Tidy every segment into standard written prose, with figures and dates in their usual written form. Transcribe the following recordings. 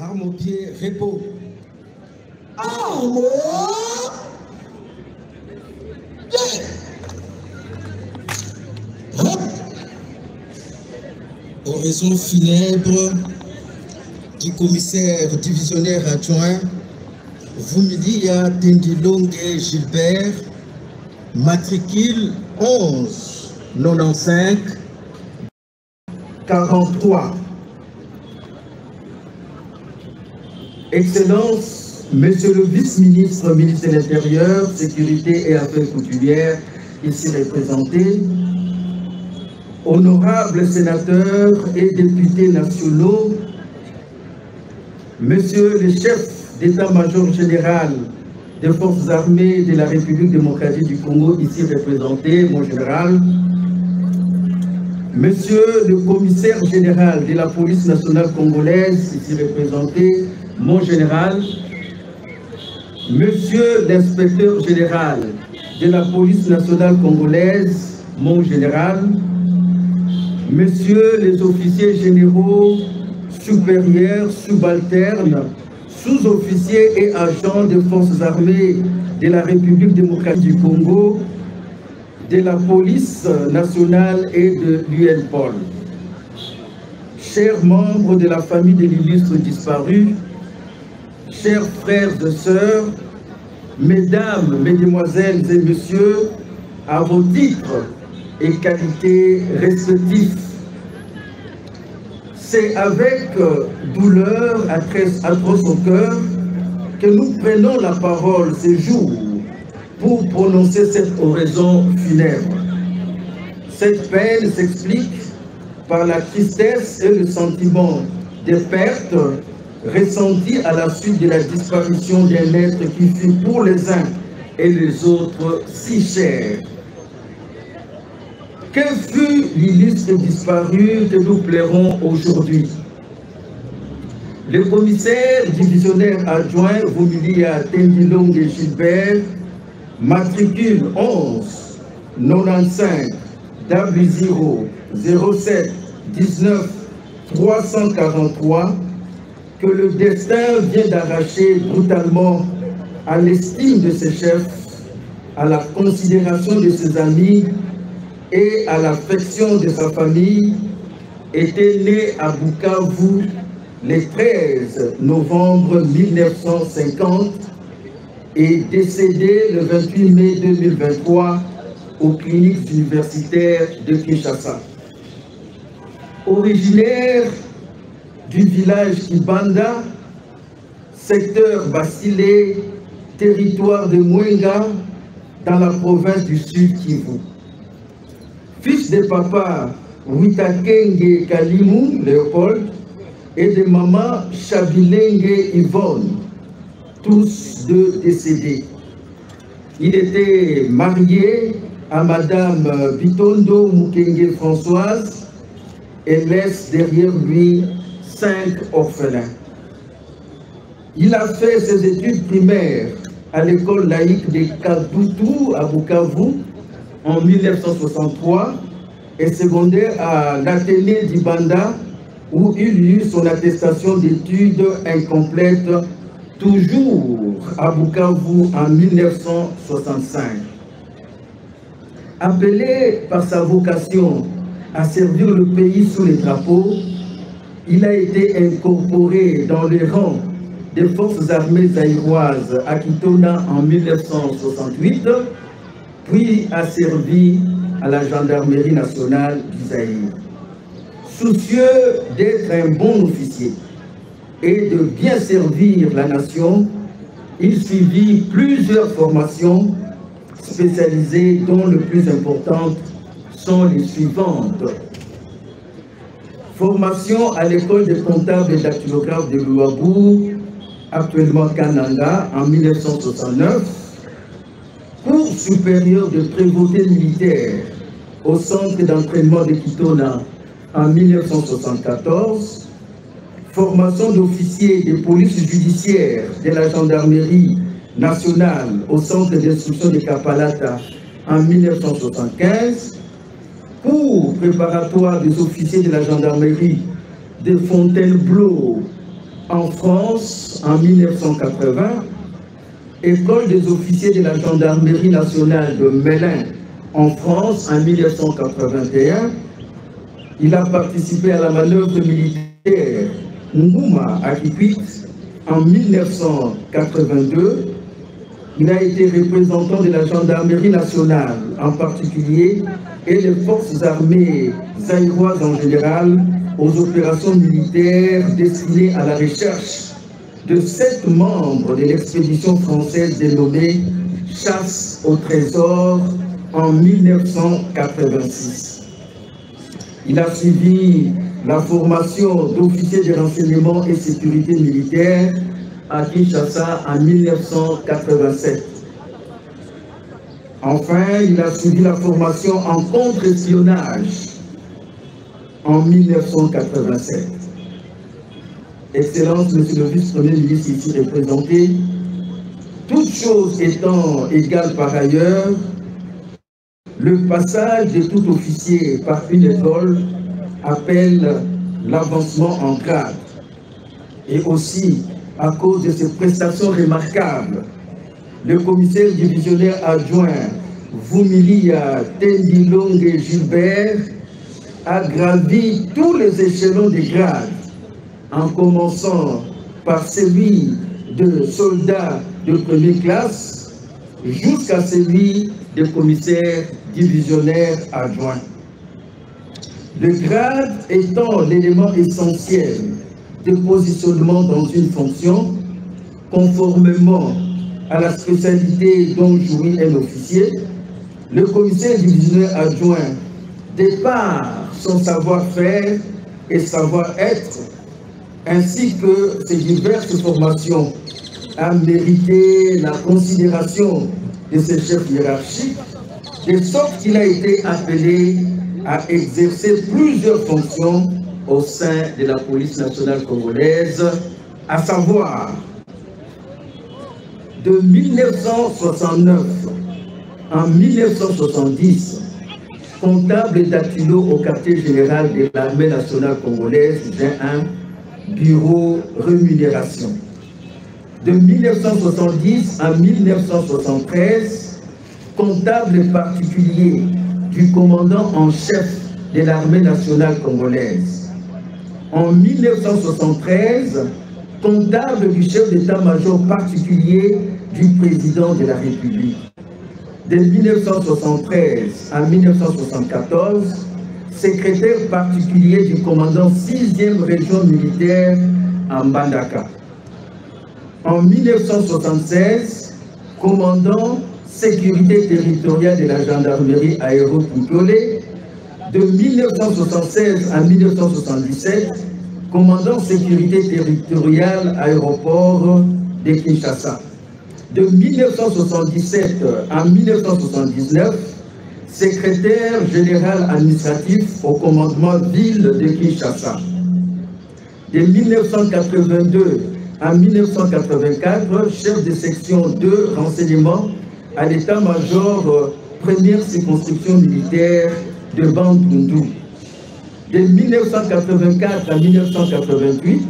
Arme au pied, repos. Arme Oraison funèbre du commissaire divisionnaire adjoint Vumilia Tendilongue Gilbert, matricule 11 95 43. Excellence, Monsieur le vice-ministre, ministre de l'Intérieur, Sécurité et Affaires coutumières, ici représenté, honorables sénateurs et députés nationaux, Monsieur le chef d'état-major général des forces armées de la République démocratique du Congo, ici représenté, mon général, Monsieur le commissaire général de la police nationale congolaise, ici représenté, mon général, Monsieur l'inspecteur général de la police nationale congolaise, mon général, Messieurs les officiers généraux, supérieurs, subalternes, sous-officiers et agents des forces armées de la République démocratique du Congo, de la police nationale et de l'UNPOL. Chers membres de la famille de l'illustre disparu, chers frères et sœurs, mesdames, mesdemoiselles et messieurs, à vos titres et qualités respectifs, c'est avec douleur atroce au cœur que nous prenons la parole ce jour pour prononcer cette oraison funèbre. Cette peine s'explique par la tristesse et le sentiment de perte ressenti à la suite de la disparition d'un être qui fut pour les uns et les autres si cher. Que fut l'illustre disparu que nous pleurons aujourd'hui? Le commissaire divisionnaire adjoint Vumilia Tendilongue Gilbert, matricule 11 95 W0 07 19 343, que le destin vient d'arracher brutalement à l'estime de ses chefs, à la considération de ses amis et à l'affection de sa famille, était né à Bukavu le 13 novembre 1950 et décédé le 28 mai 2023 aux cliniques universitaires de Kinshasa. Originaire du village Kibanda, secteur Basilé, territoire de Mwenga, dans la province du Sud Kivu. Fils de papa Witakenge Kalimou Léopold et de maman Chabilenge Yvonne, tous deux décédés. Il était marié à madame Bitondo Mukenge Françoise et laisse derrière lui 5 orphelins. Il a fait ses études primaires à l'école laïque de Kadutu à Bukavu en 1963 et secondaire à l'Athénée d'Ibanda où il eut son attestation d'études incomplète, toujours à Bukavu en 1965. Appelé par sa vocation à servir le pays sous les drapeaux, il a été incorporé dans les rangs des forces armées zaïroises à Kitona en 1968, puis a servi à la gendarmerie nationale du Zaïre. Soucieux d'être un bon officier et de bien servir la nation, il suivit plusieurs formations spécialisées dont les plus importantes sont les suivantes. Formation à l'école des comptables et dactylographes de Louabou, actuellement Kananga, en 1969. Cours supérieur de prévôté militaire au centre d'entraînement de Kitona en 1974. Formation d'officier de police judiciaire de la gendarmerie nationale au centre d'instruction de Kapalata en 1975. Cours préparatoire des officiers de la gendarmerie de Fontainebleau en France en 1980, École des officiers de la gendarmerie nationale de Mélin en France en 1981. Il a participé à la manœuvre militaire Ngouma à Kikwit en 1982. Il a été représentant de la gendarmerie nationale en particulier et des forces armées zaïroises en général aux opérations militaires destinées à la recherche de 7 membres de l'expédition française dénommée Chasse au trésor en 1986. Il a suivi la formation d'officier de renseignement et sécurité militaire à Kinshasa en 1987. Enfin, il a suivi la formation en contre-espionnage en 1987. Excellence, Monsieur le vice-premier ministre ici représenté, toutes choses étant égales par ailleurs, le passage de tout officier par une école appelle l'avancement en grade. Et aussi, à cause de ses prestations remarquables, le commissaire divisionnaire adjoint Vumilia Tendilonge Gilbert a gravi tous les échelons des grades, en commençant par celui de soldat de première classe jusqu'à celui de commissaire divisionnaire adjoint. Le grade étant l'élément essentiel de positionnement dans une fonction, conformément à la spécialité dont jouit un officier, le commissaire divisionnaire adjoint, de par son savoir-faire et savoir-être, ainsi que ses diverses formations, a mérité la considération de ses chefs hiérarchiques, de sorte qu'il a été appelé à exercer plusieurs fonctions au sein de la police nationale congolaise, à savoir de 1969 en 1970, comptable dactylo au quartier général de l'armée nationale congolaise, G1, bureau rémunération. De 1970 à 1973, comptable particulier du commandant en chef de l'armée nationale congolaise. En 1973, comptable du chef d'état-major particulier du président de la République. De 1973 à 1974, secrétaire particulier du commandant 6e région militaire à Mbandaka. En 1976, commandant sécurité territoriale de la gendarmerie aéroportuaire. De 1976 à 1977, commandant sécurité territoriale aéroport de Kinshasa. De 1977 à 1979, secrétaire général administratif au commandement ville de Kinshasa. De 1982 à 1984, chef de section 2 renseignement à l'état-major première circonscription militaire de Bandundu. De 1984 à 1988,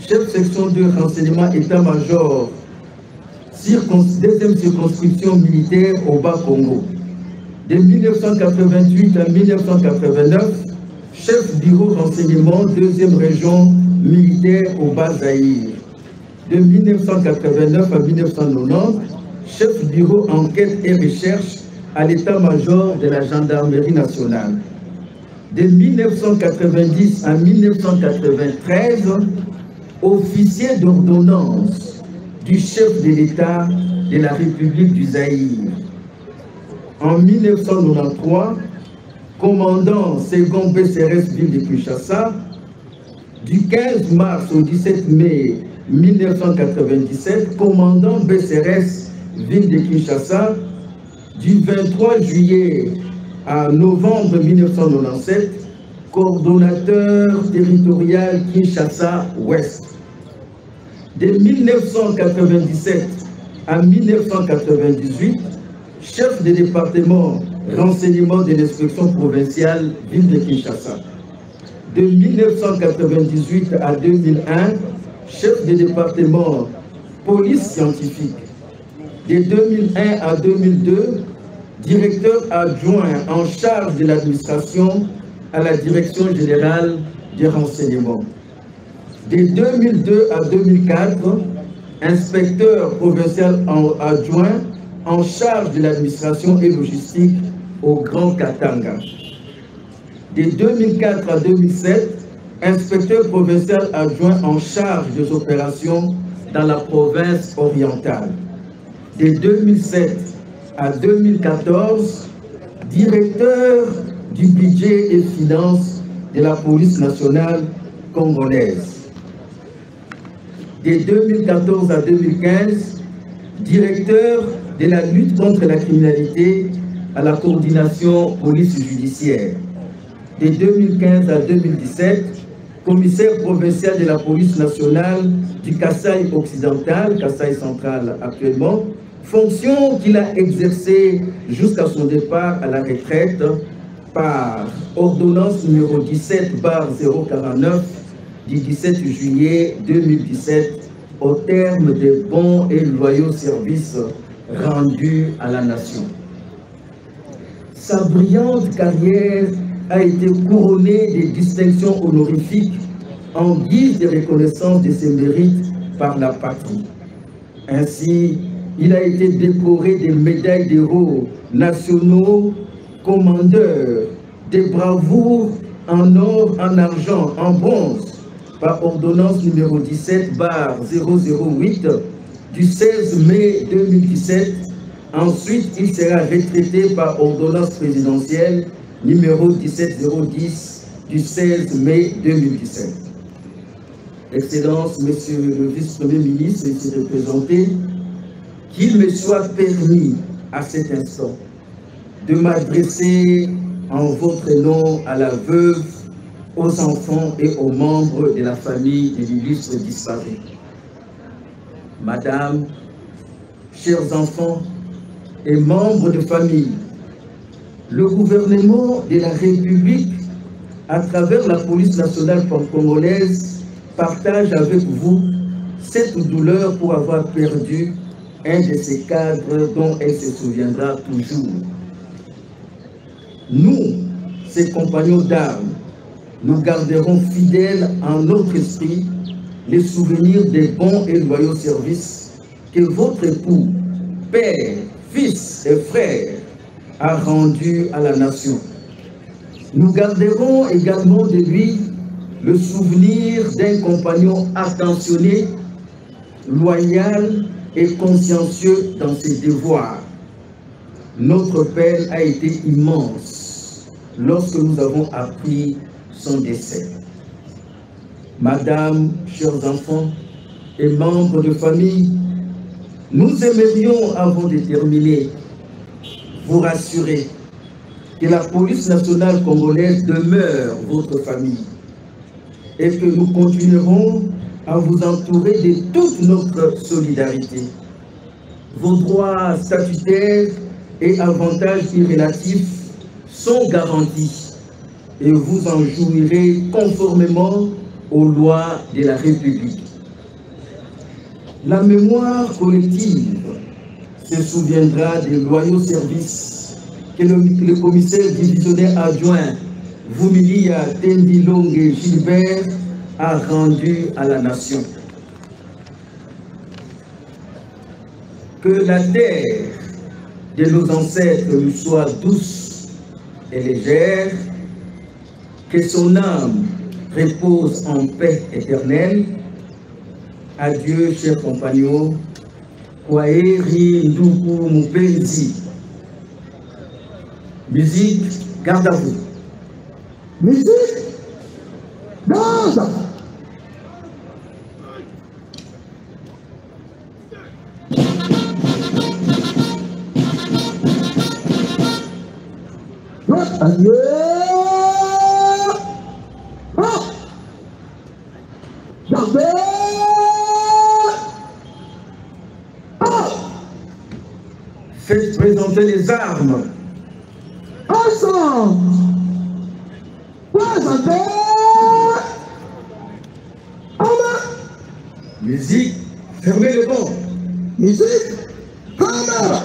chef section 2 renseignement état-major deuxième circonscription militaire au Bas-Congo. De 1988 à 1989, chef bureau renseignement deuxième région militaire au Bas-Zaïre. De 1989 à 1990, chef bureau enquête et recherche à l'état-major de la gendarmerie nationale. De 1990 à 1993, officier d'ordonnance du chef de l'État de la République du Zaïre. En 1993, commandant second BCRS ville de Kinshasa. Du 15 mars au 17 mai 1997, commandant BCRS ville de Kinshasa. Du 23 juillet à novembre 1997, coordonnateur territorial Kinshasa-Ouest. De 1997 à 1998, chef de département renseignement de l'inspection provinciale ville de Kinshasa. De 1998 à 2001, chef de département police scientifique. De 2001 à 2002, directeur adjoint en charge de l'administration à la Direction générale des renseignements. De 2002 à 2004, inspecteur provincial adjoint en charge de l'administration et logistique au Grand Katanga. De 2004 à 2007, inspecteur provincial adjoint en charge des opérations dans la province orientale. De 2007 à 2014, directeur du budget et finances de la police nationale congolaise. De 2014 à 2015, directeur de la lutte contre la criminalité à la coordination police judiciaire. De 2015 à 2017, commissaire provincial de la police nationale du Kasaï occidental, Kasaï central actuellement, fonction qu'il a exercée jusqu'à son départ à la retraite par ordonnance numéro 17/049 du 17 juillet 2017 au terme des bons et loyaux services rendus à la nation. Sa brillante carrière a été couronnée des distinctions honorifiques en guise de reconnaissance de ses mérites par la patrie. Ainsi, il a été décoré des médailles d'héros nationaux, commandeur, des bravoures en or, en argent, en bronze, par ordonnance numéro 17/008 du 16 mai 2017. Ensuite, il sera retraité par ordonnance présidentielle numéro 17010 du 16 mai 2017. Excellence, Monsieur le Vice-Premier ministre, ici représenté, qu'il me soit permis à cet instant de m'adresser en votre nom à la veuve, aux enfants et aux membres de la famille de l'illustre disparu. Madame, chers enfants et membres de famille, le gouvernement de la République, à travers la police nationale congolaise, partage avec vous cette douleur pour avoir perdu un de ses cadres dont elle se souviendra toujours. Nous, ses compagnons d'armes, nous garderons fidèles en notre esprit les souvenirs des bons et loyaux services que votre époux, père, fils et frère a rendus à la nation. Nous garderons également de lui le souvenir d'un compagnon attentionné, loyal et consciencieux dans ses devoirs. Notre peine a été immense lorsque nous avons appris son décès. Madame, chers enfants et membres de famille, nous aimerions, avant de terminer, vous rassurer que la police nationale congolaise demeure votre famille et que nous continuerons à vous entourer de toute notre solidarité. Vos droits statutaires et avantages irrélatifs sont garantis et vous en jouirez conformément aux lois de la République. La mémoire collective se souviendra des loyaux services que le commissaire divisionnaire adjoint Vumilia Tendilonge Gilbert a rendu à la nation. Que la terre de nos ancêtres lui soit douce et légère, que son âme repose en paix éternelle. Adieu, chers compagnons. Kwaheri ndugu mupenzi. Musique, garde à vous. Musique, garde à vous. Adieu. Gardez. Faites présenter les armes. Ensemble. Présentez. Musique, fermez le banc. Musique, caméra.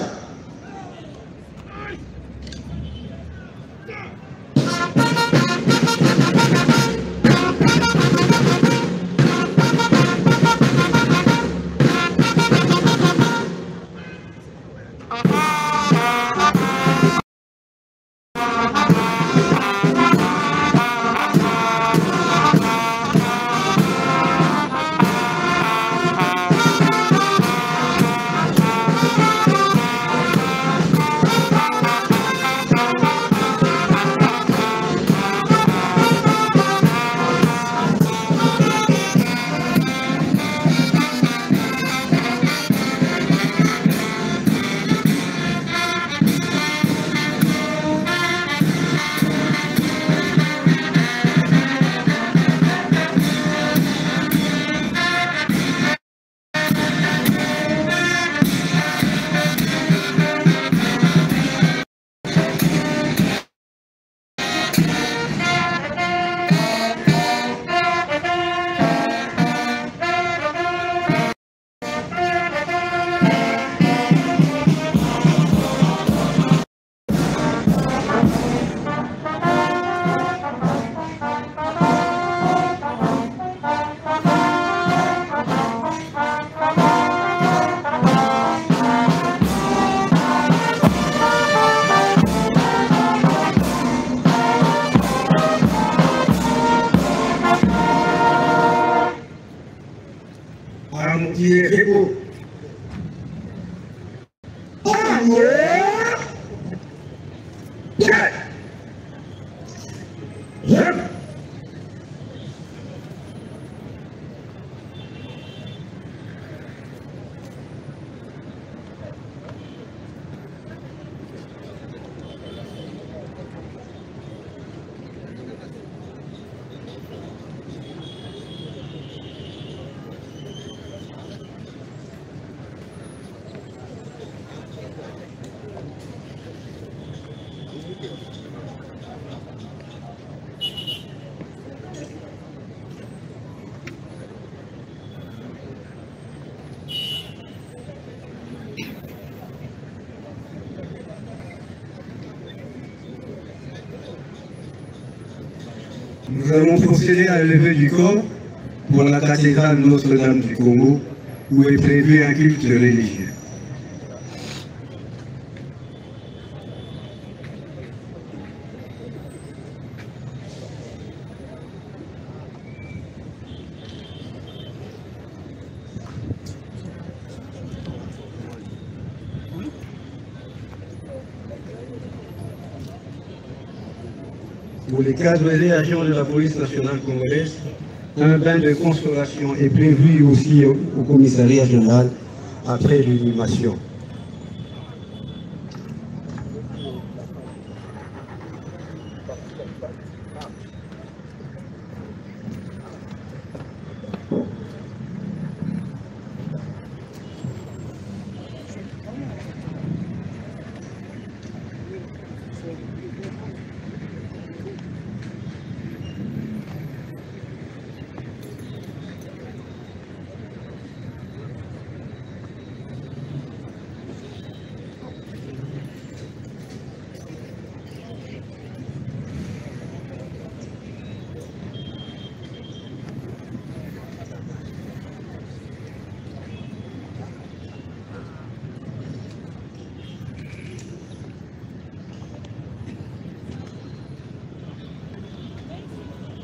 Nous allons procéder à la levée du corps pour la cathédrale Notre-Dame du Congo, où est prévu un culte religieux. Pour les cadres et agents de la police nationale congolaise, un bain de consolation est prévu aussi au commissariat général après l'inhumation.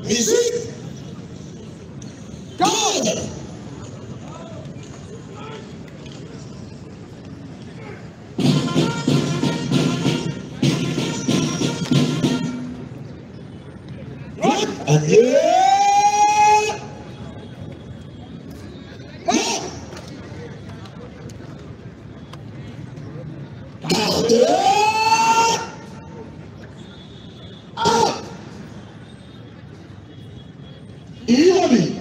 Musique, caméra. Adieu. Iobi.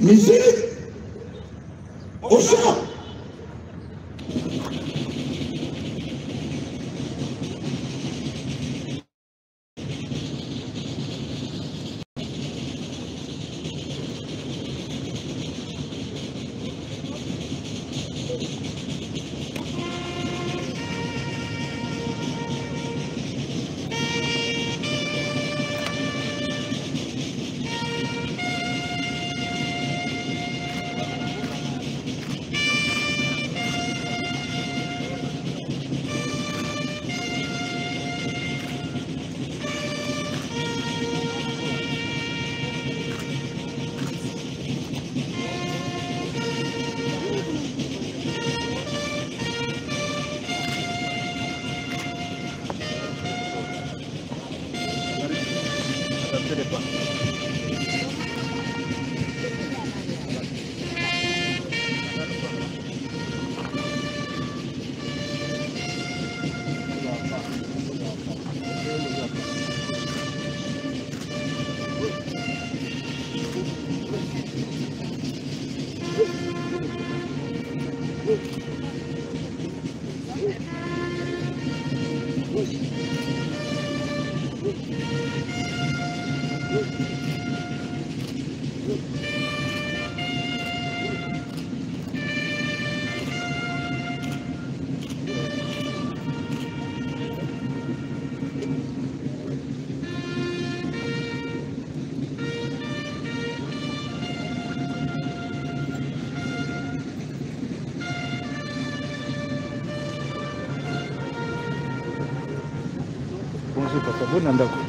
Musique au chant. Bonjour, papa. Bon andako.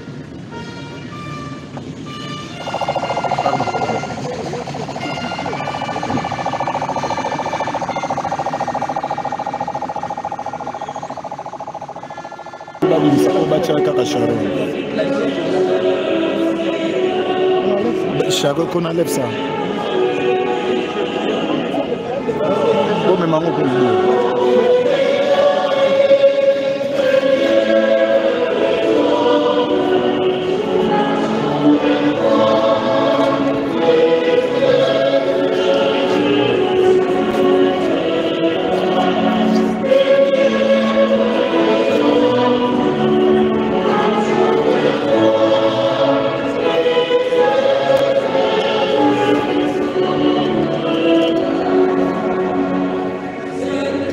Charo qu'on enlève ça. Bon, mais maman, pour Amen.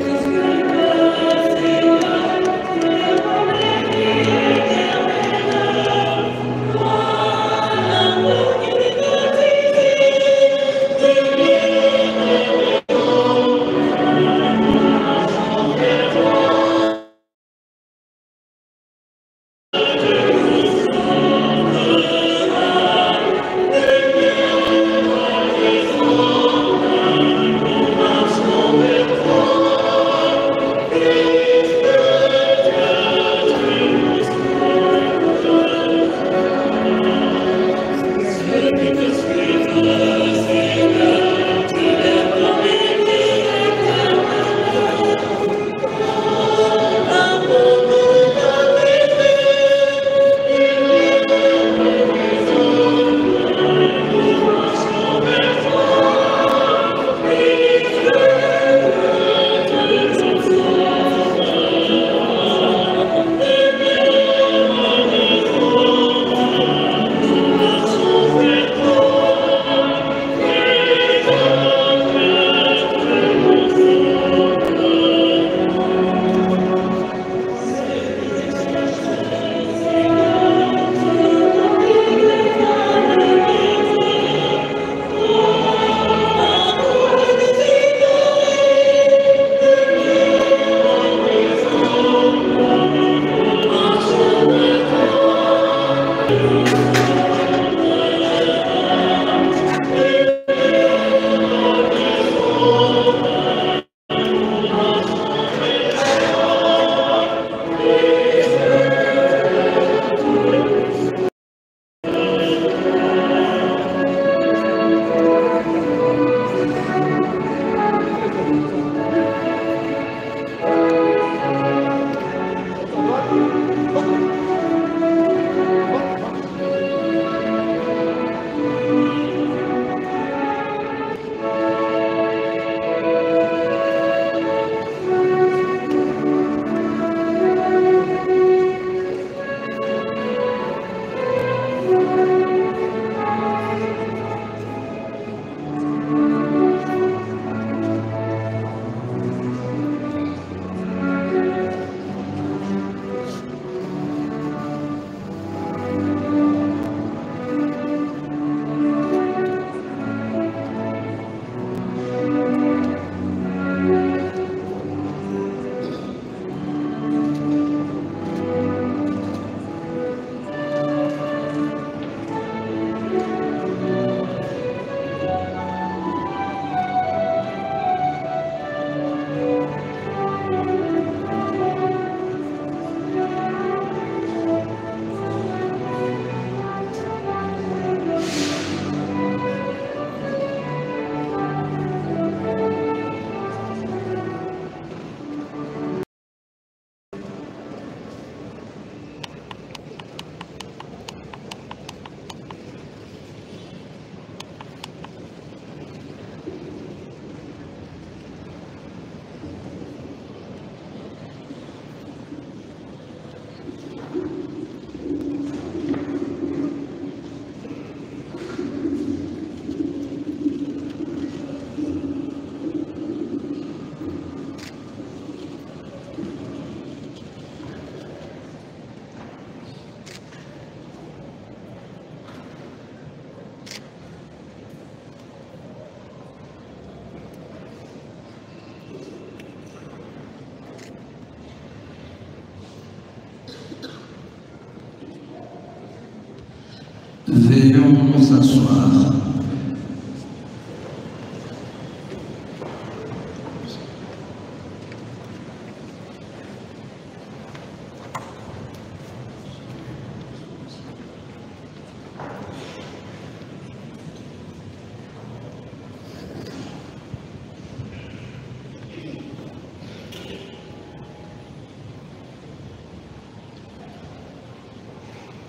Veuillons nous asseoir.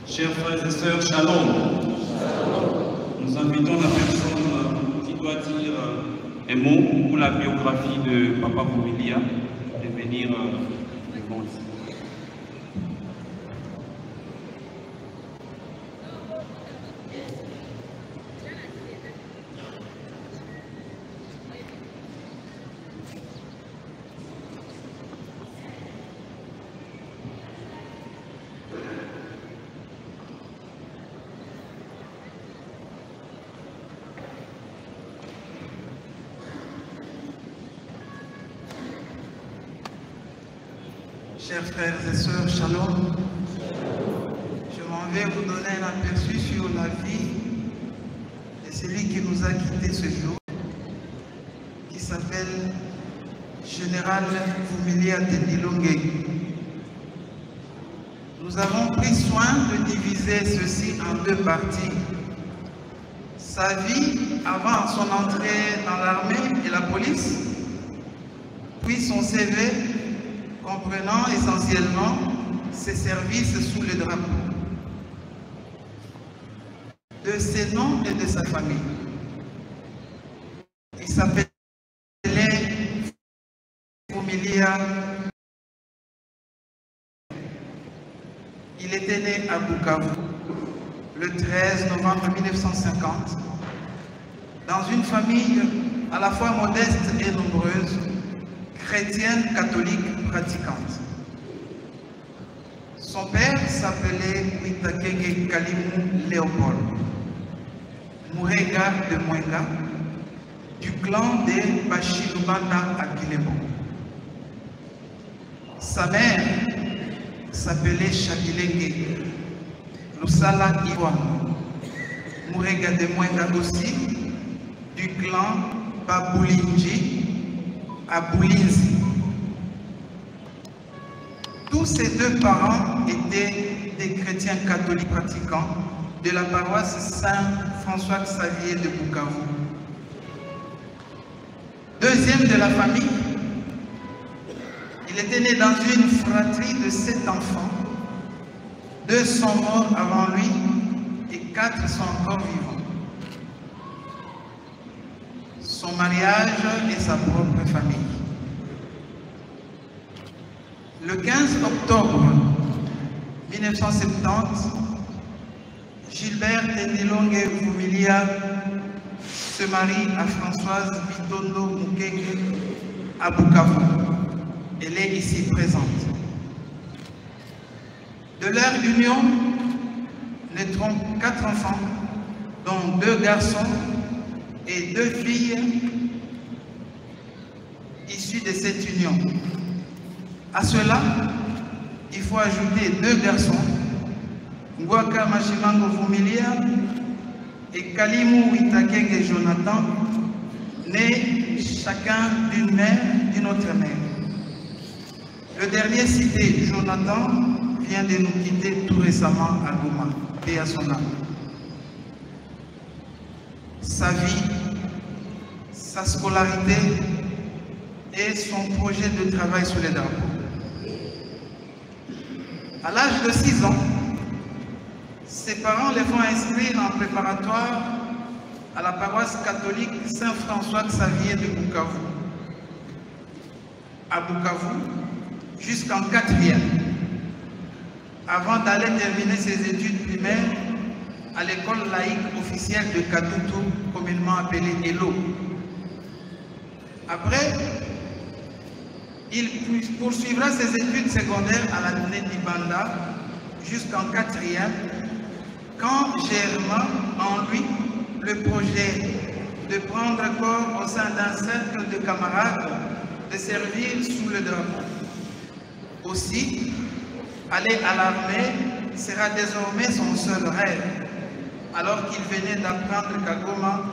Chers frères et sœurs, shalom. Nous invitons la personne qui doit dire un mot pour la biographie de Papa Vumilia de venir devant ici. Chers frères et sœurs, shalom. Je m'en vais vous donner un aperçu sur la vie de celui qui nous a quittés ce jour, qui s'appelle Général Vumilia Tendilonge. Nous avons pris soin de diviser ceci en deux parties. Sa vie avant son entrée dans l'armée et la police, puis son CV comprenant essentiellement ses services sous le drapeau, de ses noms et de sa famille. Il s'appelait Vumilia. Il était né à Bukavu le 13 novembre 1950 dans une famille à la fois modeste et nombreuse, chrétienne catholique pratiquante. Son père s'appelait Witakenge Kalimu Léopold, Mourega de Mwenga, du clan des Bachilubanda à Kilebo. Sa mère s'appelait Chabilenge Lusala Iwam, Mourega de Mwenga aussi, du clan Babulinji à Boulinzi. Tous ces deux parents étaient des chrétiens catholiques pratiquants de la paroisse Saint-François-Xavier de Bukavu. Deuxième de la famille, il était né dans une fratrie de 7 enfants. 2 sont morts avant lui et 4 sont encore vivants. Son mariage et sa propre famille. Le 15 octobre 1970, Gilbert Tendilonge Vumilia se marie à Françoise Bitondo Mukenge à Bukavu. Elle est ici présente. De leur union naîtront 4 enfants, dont 2 garçons et 2 filles issues de cette union. À cela, il faut ajouter 2 garçons, Ngwaka Mashimango Vumilia et Kalimu Witakenge Jonathan, nés chacun d'une mère, d'une autre mère. Le dernier cité, Jonathan, vient de nous quitter tout récemment à Goma, et à son âme. Sa vie, sa scolarité et son projet de travail sous les drapeaux. À l'âge de 6 ans, ses parents les font inscrire en préparatoire à la paroisse catholique Saint-François-Xavier de Bukavu. À Bukavu, jusqu'en 4e, avant d'aller terminer ses études primaires à l'école laïque officielle de Kadutu, communément appelée ELO. Après, il poursuivra ses études secondaires à la Nébanda jusqu'en 4e, quand germa en lui le projet de prendre corps au sein d'un cercle de camarades, de servir sous le drapeau. Aussi, aller à l'armée sera désormais son seul rêve, alors qu'il venait d'apprendre qu'à Goma,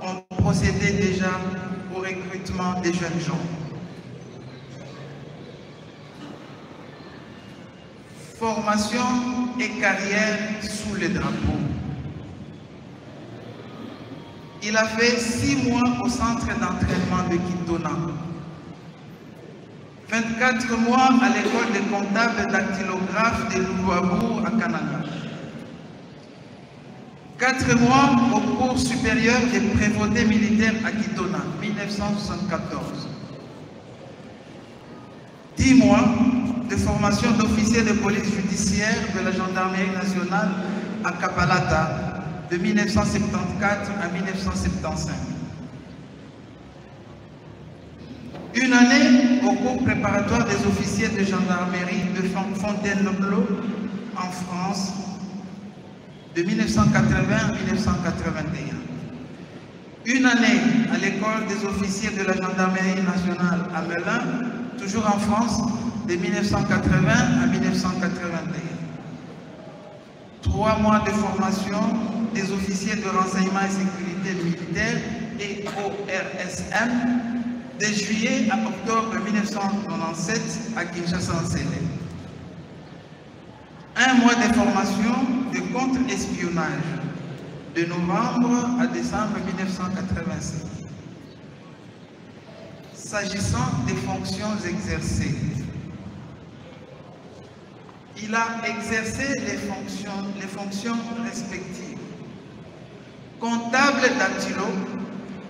on procédait déjà au recrutement des jeunes gens. Formation et carrière sous le drapeau. Il a fait 6 mois au centre d'entraînement de Kitona, 24 mois à l'école des comptables dactylographes de Loulouabourg à Kananga, 4 mois au cours supérieur des prévôtés militaires à Kitona, 1974, 10 mois de formation d'officier de police judiciaire de la gendarmerie nationale à Kapalata, de 1974 à 1975. Une année au cours préparatoire des officiers de gendarmerie de Fontainebleau en France, de 1980 à 1981. Une année à l'école des officiers de la gendarmerie nationale à Melun, toujours en France, de 1980 à 1981. 3 mois de formation des officiers de renseignement et sécurité militaire et ORSM, de juillet à octobre 1997 à Kinshasa-Nsele. 1 mois de formation de contre-espionnage, de novembre à décembre 1987. S'agissant des fonctions exercées, il a exercé les fonctions respectives. Comptable dactylo,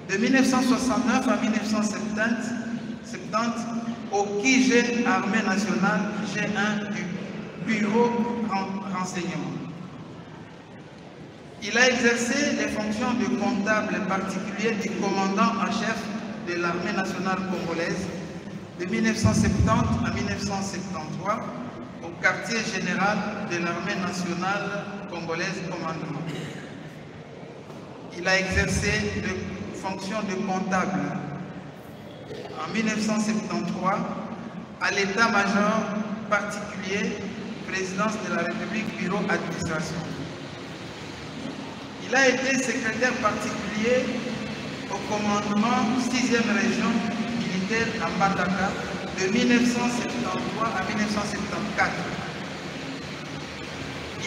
de 1969 à 1970 au QG Armée nationale G1 du Bureau renseignement. Il a exercé les fonctions de comptable particulier du commandant en chef de l'armée nationale congolaise de 1970 à 1973 au quartier général de l'armée nationale congolaise commandement. Il a exercé les fonctions de comptable en 1973 à l'état-major particulier, présidence de la République, bureau administration. Il a été secrétaire particulier au commandement 6e région militaire à Mbandaka de 1973 à 1974.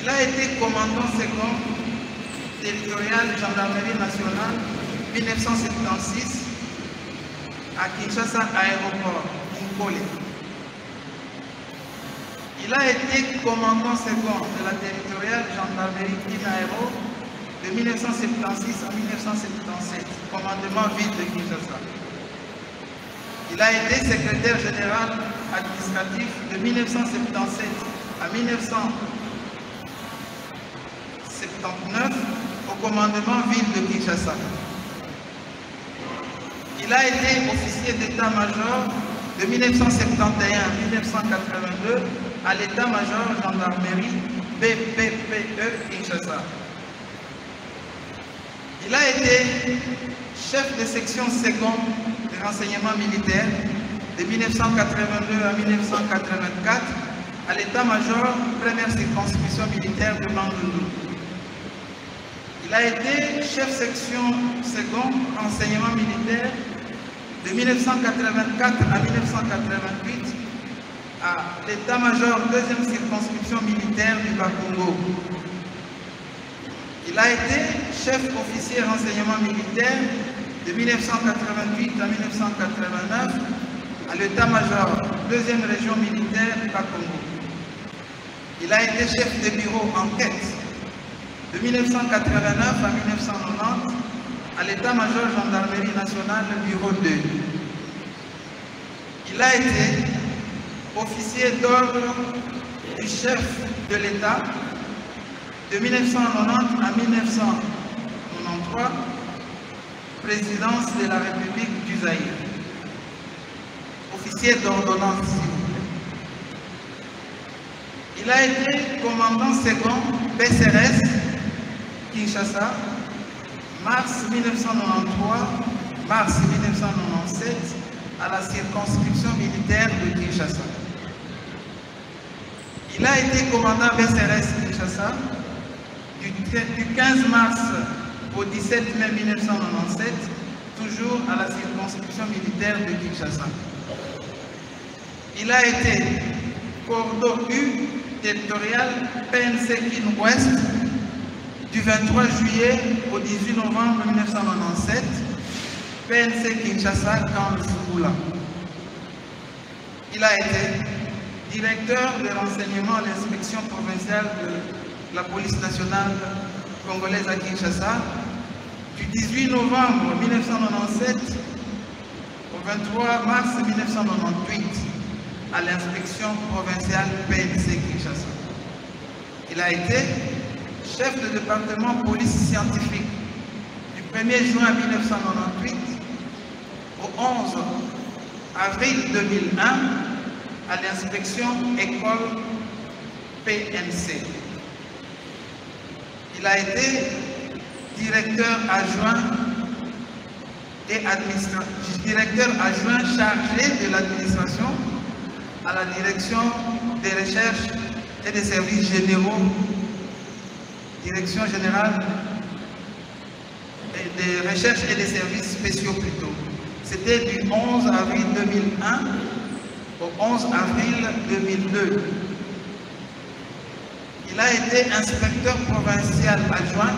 Il a été commandant second territorial gendarmerie nationale 1976 à Kinshasa aéroport, Nkole. Il a été commandant second de la territoriale gendarmerie Kinaero de 1976 à 1977, commandement ville de Kinshasa. Il a été secrétaire général administratif de 1977 à 1979 au commandement ville de Kinshasa. Il a été officier d'état-major de 1971 à 1982 à l'état-major gendarmerie BPPE Kinshasa. Il a été chef de section seconde de renseignement militaire de 1982 à 1984 à l'état-major première circonscription militaire de Bandundu. Il a été chef section seconde renseignement militaire de 1984 à 1988 à l'état-major deuxième circonscription militaire du Bas-Congo. Il a été chef officier renseignement militaire de 1988 à 1989 à l'état-major deuxième région militaire du Bas-Congo. Il a été chef de bureau enquête de 1989 à 1990 à l'état-major gendarmerie nationale bureau 2. Il a été officier d'ordre du chef de l'État de 1990 à 1993, présidence de la République du Zaïre. Officier d'ordonnance, s'il vous plaît. Il a été commandant second PCRS Kinshasa, mars 1993, mars 1997, à la circonscription militaire de Kinshasa. Il a été commandant PCRS Kinshasa du du 15 mars au 17 mai 1997, toujours à la circonscription militaire de Kinshasa. Il a été cordeau U territorial PNC Kin Ouest du 23 juillet au 18 novembre 1997, PNC Kinshasa Camp Fougoula. Il a été directeur de renseignement à l'inspection provinciale de la police nationale congolaise à Kinshasa du 18 novembre 1997 au 23 mars 1998 à l'inspection provinciale PNC Kinshasa. Il a été chef de département police scientifique du 1er juin 1998 au 11 avril 2001 à l'inspection école PNC. Il a été directeur adjoint chargé de l'administration à la direction des recherches et des services généraux, direction générale des recherches et des services spéciaux plutôt. C'était du 11 avril 2001 au 11 avril 2002. Il a été inspecteur provincial adjoint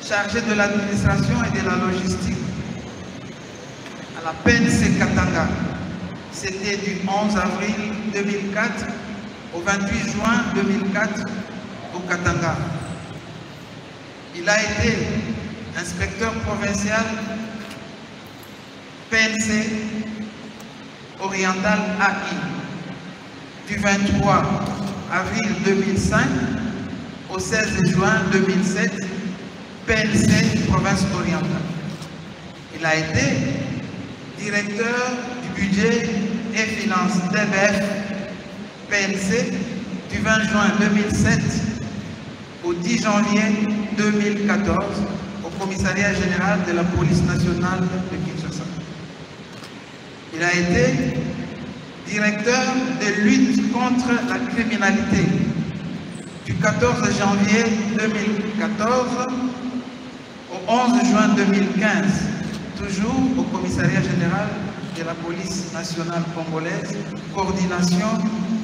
chargé de l'administration et de la logistique à la PNC Katanga. C'était du 11 avril 2004 au 28 juin 2004 au Katanga. Il a été inspecteur provincial PNC oriental AI du 23 avril 2005 au 16 juin 2007, PNC province orientale. Il a été directeur du budget et finances DBF PNC du 20 juin 2007 au 10 janvier 2014 au commissariat général de la police nationale de Kinshasa. Il a été directeur de lutte contre la criminalité du 14 janvier 2014 au 11 juin 2015, toujours au commissariat général de la police nationale congolaise, coordination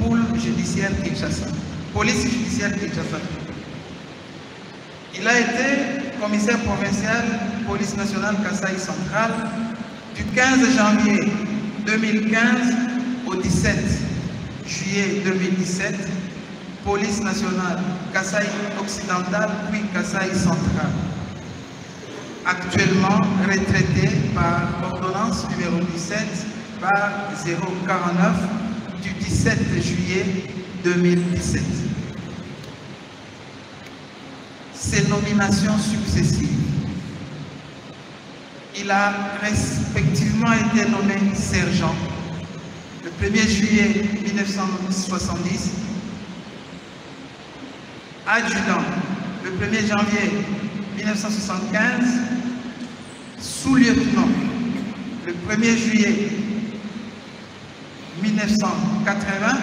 pôle judiciaire Kinshasa, police judiciaire Kinshasa. Il a été commissaire provincial police nationale Kasaï centrale du 15 janvier 2015 au 17 juillet 2017, police nationale Kasaï occidentale puis Kasaï centrale. Actuellement retraité par ordonnance numéro 17 par 049 du 17 juillet 2017. Ces nominations successives, il a respectivement été nommé sergent le 1er juillet 1970, adjudant le 1er janvier 1975, sous-lieutenant le 1er juillet 1980,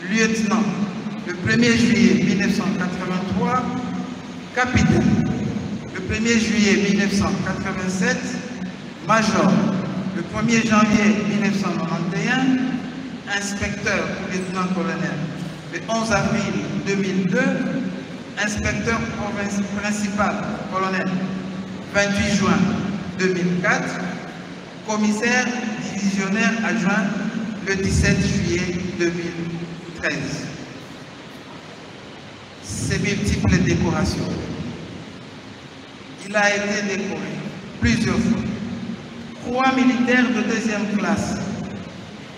lieutenant le 1er juillet 1983, capitaine le 1er juillet 1987, major le 1er janvier 1991, inspecteur ou lieutenant-colonel le 11 avril 2002, inspecteur principal colonel 28 juin 2004, commissaire divisionnaire adjoint le 17 juillet 2013. Ses multiples décorations. Il a été décoré plusieurs fois. Croix militaire de 2e classe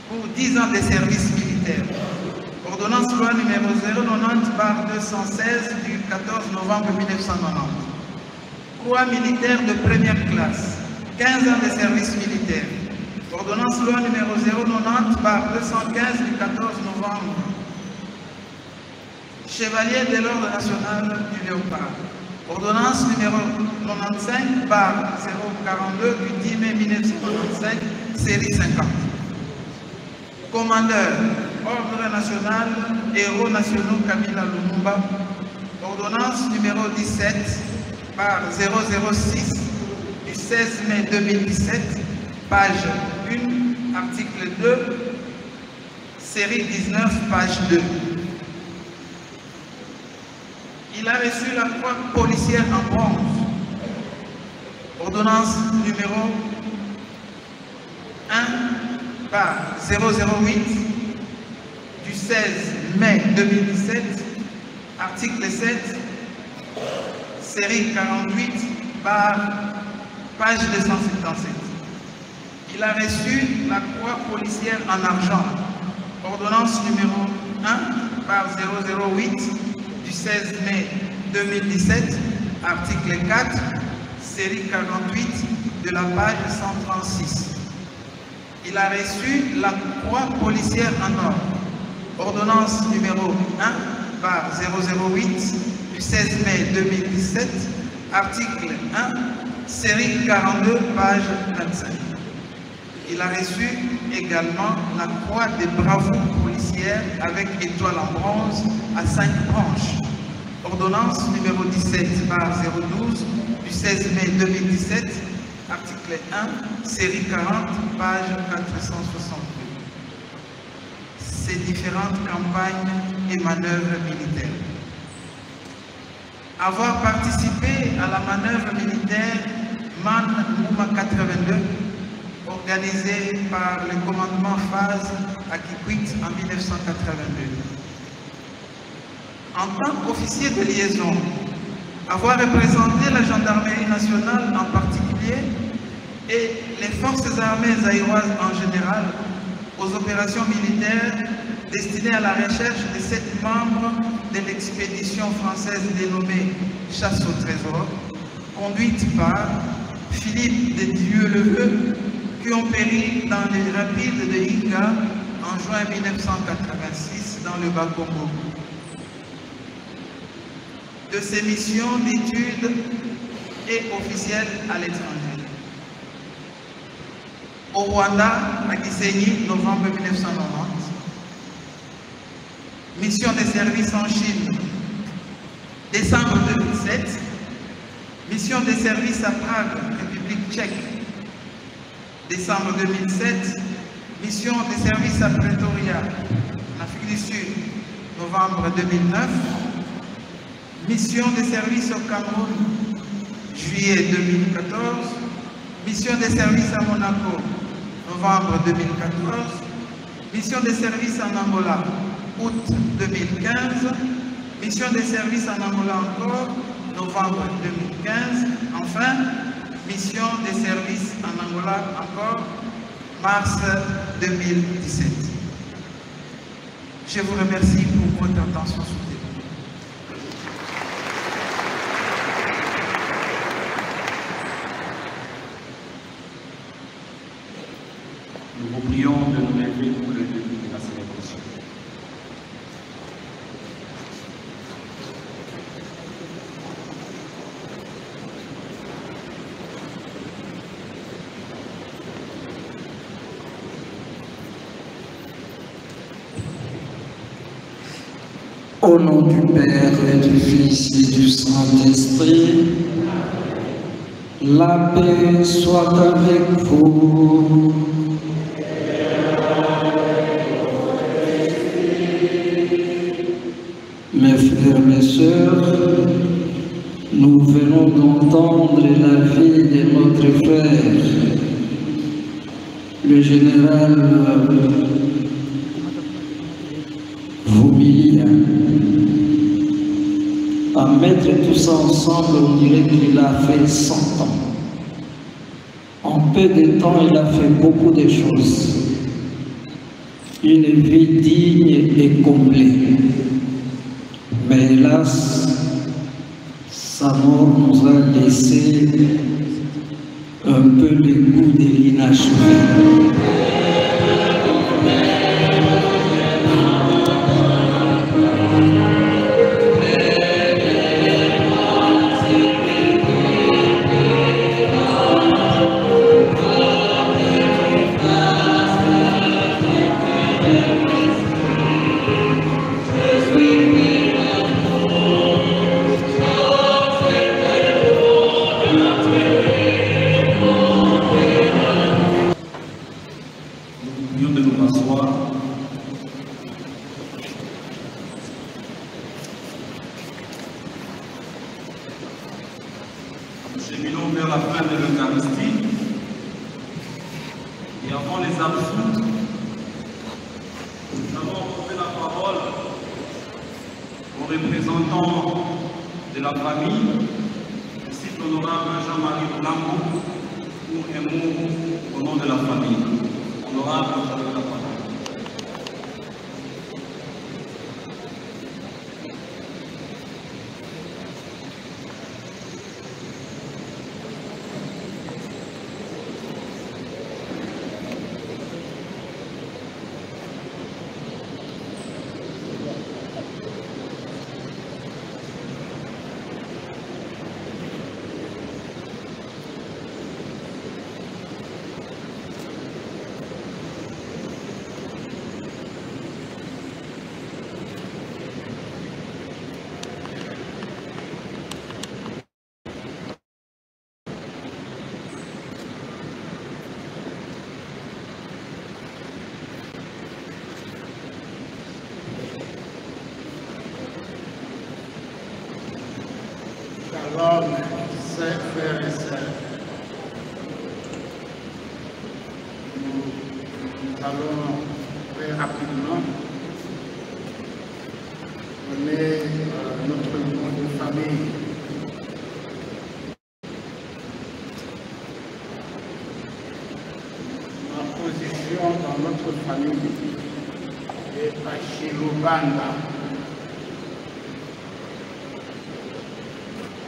pour 10 ans de service militaire. Ordonnance loi numéro 090/216 du 14 novembre 1990. Croix militaire de 1re classe, 15 ans de service militaire. Ordonnance loi numéro 090/215 du 14 novembre. Chevalier de l'Ordre national du Léopard. Ordonnance numéro 95/042 du 10 mai 1995, série 50. Commandeur, Ordre national, héros nationaux Kabila Lumumba. ordonnance numéro 17 par 006 du 16 mai 2017, page 1, article 2, série 19, page 2. Il a reçu la croix policière en bronze, ordonnance numéro 1 par 008 du 16 mai 2017, article 7, série 48, par page 277. Il a reçu la croix policière en argent, ordonnance numéro 1 par 008 du 16 mai 2017, article 4, série 48 de la page 136. Il a reçu la croix policière en or, ordonnance numéro 1 par 008 du 16 mai 2017, article 1, série 42, page 25. Il a reçu également la croix des bravoures policières avec étoile en bronze à 5 branches, ordonnance numéro 17 par 012 du 16 mai 2017, article 1, série 40, page 462. Ces différentes campagnes et manœuvres militaires. Avoir participé à la manœuvre militaire MAN Mouma 82, organisée par le commandement phase à Kikwit en 1982. En tant qu'officier de liaison, avoir représenté la gendarmerie nationale en particulier et les forces armées zaïroises en général aux opérations militaires destinées à la recherche de 7 membres de l'expédition française dénommée Chasse au trésor, conduite par Philippe de Dieuleveux, qui ont péri dans les rapides de Inga en juin 1986 dans le Bas-Congo. De ses missions d'études et officielles à l'étranger. Au Rwanda, à Gisenyi, novembre 1990. Mission de service en Chine, décembre 2007. Mission de service à Prague, République tchèque, décembre 2007. Mission de service à Pretoria, en Afrique du Sud, novembre 2009. Mission de service au Cameroun, juillet 2014. Mission de service à Monaco, novembre 2014. Mission de service en Angola, août 2015. Mission de service en Angola encore, novembre 2015. Enfin, mission de service en Angola encore, mars 2017. Je vous remercie pour votre attention soutenue. Nous vous prions de nous lever pour le début de la célébration. Au nom du Père et du Fils et du Saint-Esprit, la paix soit avec vous. Mes frères, mes sœurs, nous venons d'entendre la vie de notre frère, le général Vumilia. À mettre tout ça ensemble, on dirait qu'il a fait 100 ans. En peu de temps, il a fait beaucoup de choses. Une vie digne et comblée. Mais hélas, sa mort nous a laissé un peu le goût de l'inachevé. Et avant les absous, nous allons trouver la parole aux représentants de la famille, ici l'honorable Jean-Marie Blanco, pour un mot au nom de la famille. Honorable, vous avez la parole. Shalom, chers frères et sœurs. Nous allons très rapidement donner notre nom de famille. Ma position dans notre famille est Achilobanda.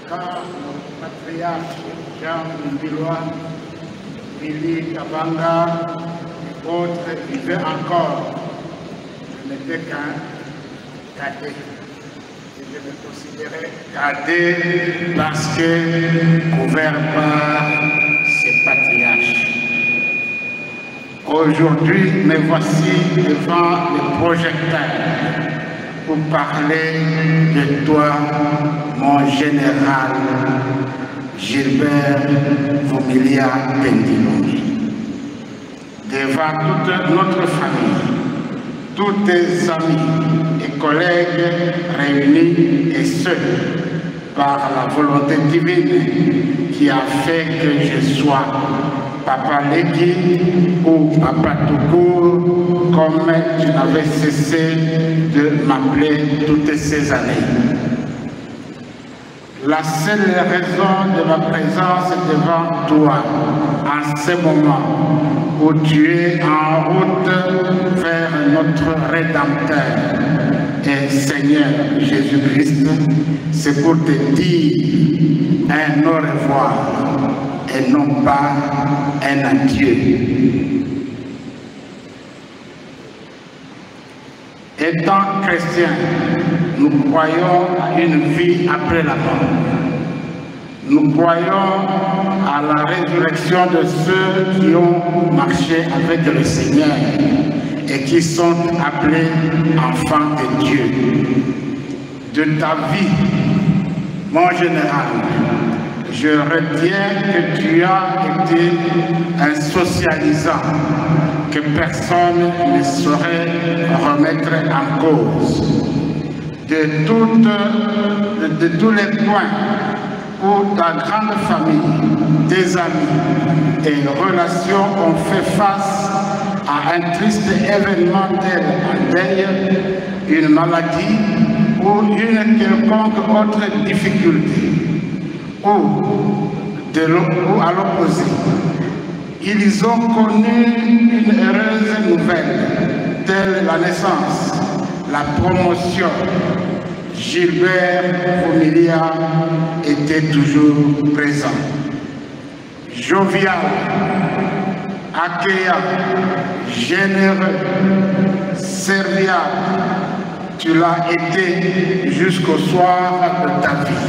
Car notre patriarche Jean Mbilois, Billy Kabanga et autres vivaient encore. Je n'étais qu'un cadet. Et je me considérais cadet parce que couvert par ces patriarches. Aujourd'hui, me voici devant les projecteurs pour parler de toi, mon général Gilbert Vumilia Tendilongi. Devant toute notre famille, tous tes amis et collègues réunis et ceux par la volonté divine qui a fait que je sois Papa Leki ou Papa Toukour, comme tu n'avais cessé de m'appeler toutes ces années. La seule raison de ma présence devant toi en ce moment où tu es en route vers notre Rédempteur et Seigneur Jésus-Christ, c'est pour te dire un au revoir et non pas un adieu. Étant chrétiens, nous croyons à une vie après la mort. Nous croyons à la résurrection de ceux qui ont marché avec le Seigneur et qui sont appelés enfants de Dieu. De ta vie, mon général, je retiens que tu as été un socialisant que personne ne saurait remettre en cause. De tous les points où ta grande famille, tes amis et relations ont fait face à un triste événement tel un deuil, une maladie ou une quelconque autre difficulté, ou à l'opposé, ils ont connu une heureuse nouvelle, telle la naissance, la promotion. Gilbert Vumilia était toujours présent. Jovial, accueillant, généreux, serviable, tu l'as été jusqu'au soir de ta vie.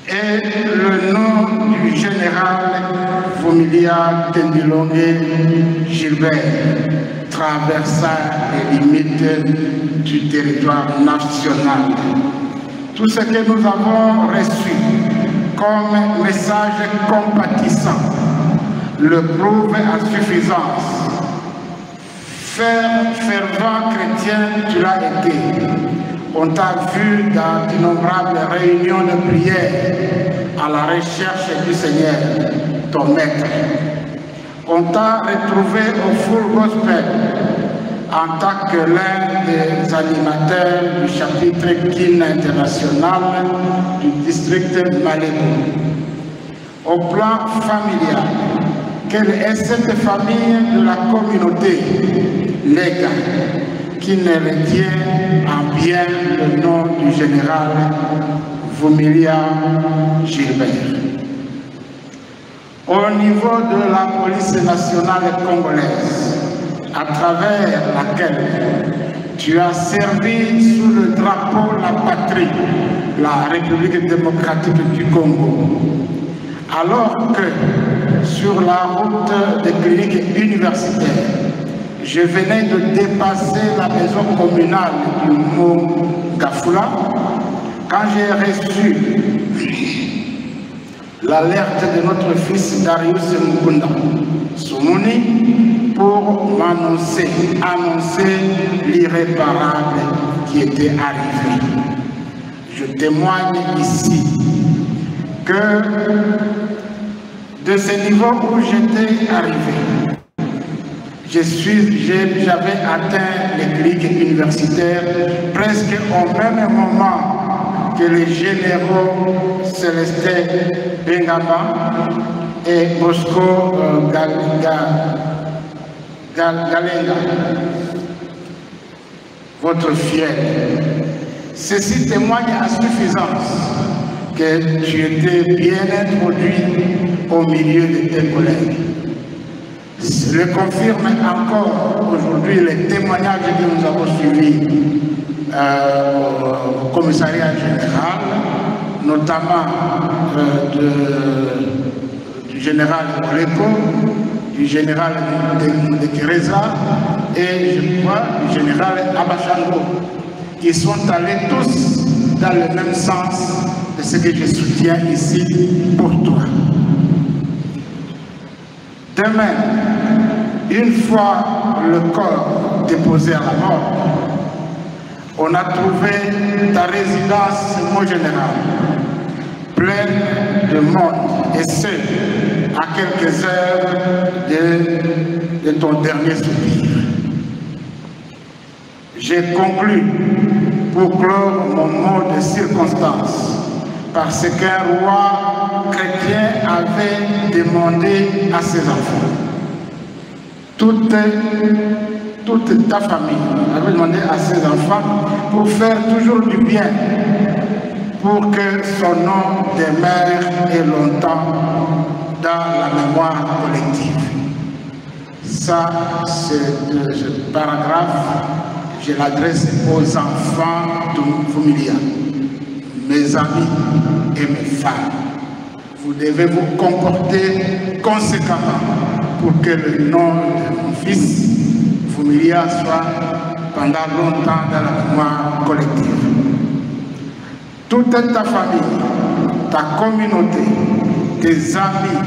Et le nom du général Vumilia Tendilongi Gilbert traversa les limites du territoire national. Tout ce que nous avons reçu comme message compatissant le prouve à suffisance. Fervent chrétien, tu l'as été. On t'a vu dans d'innombrables réunions de prière à la recherche du Seigneur, ton maître. On t'a retrouvé au Full Gospel en tant que l'un des animateurs du chapitre Kin international du district Malébo. Au plan familial, quelle est cette famille de la communauté Lega qui ne retient en bien le nom du général Vumilia Gilbert? Au niveau de la police nationale congolaise, à travers laquelle tu as servi sous le drapeau la patrie, la République démocratique du Congo, alors que sur la route des cliniques universitaires, je venais de dépasser la maison communale du Mont Gafula, quand j'ai reçu l'alerte de notre fils Darius Mukunda Soumouni pour annoncer l'irréparable qui était arrivé. Je témoigne ici que de ce niveau où j'étais arrivé, j'avais atteint les cliniques universitaires presque au même moment que les généraux Célestin Bengaba et Bosco Galenga, votre fier. Ceci témoigne à suffisance que tu étais bien introduit au milieu de tes collègues. Je le confirme encore aujourd'hui les témoignages que nous avons suivis au commissariat général, notamment du général Oleko, du général de Kereza et je crois du général Abachango, qui sont allés tous dans le même sens de ce que je soutiens ici pour toi. Demain, une fois le corps déposé à la mort, on a trouvé ta résidence, mon général, pleine de monde, et ce, à quelques heures de ton dernier soupir. J'ai conclu pour clore mon mot de circonstance, parce qu'un roi chrétien avait demandé à ses enfants, toute ta famille avait demandé à ses enfants pour faire toujours du bien, pour que son nom demeure et longtemps dans la mémoire collective. Ça, ce paragraphe, je l'adresse aux enfants de Vumilia, mes amis et mes femmes. Vous devez vous comporter conséquemment pour que le nom de mon fils, Vumilia, soit pendant longtemps dans la mémoire collective. Toute ta famille, ta communauté, tes amis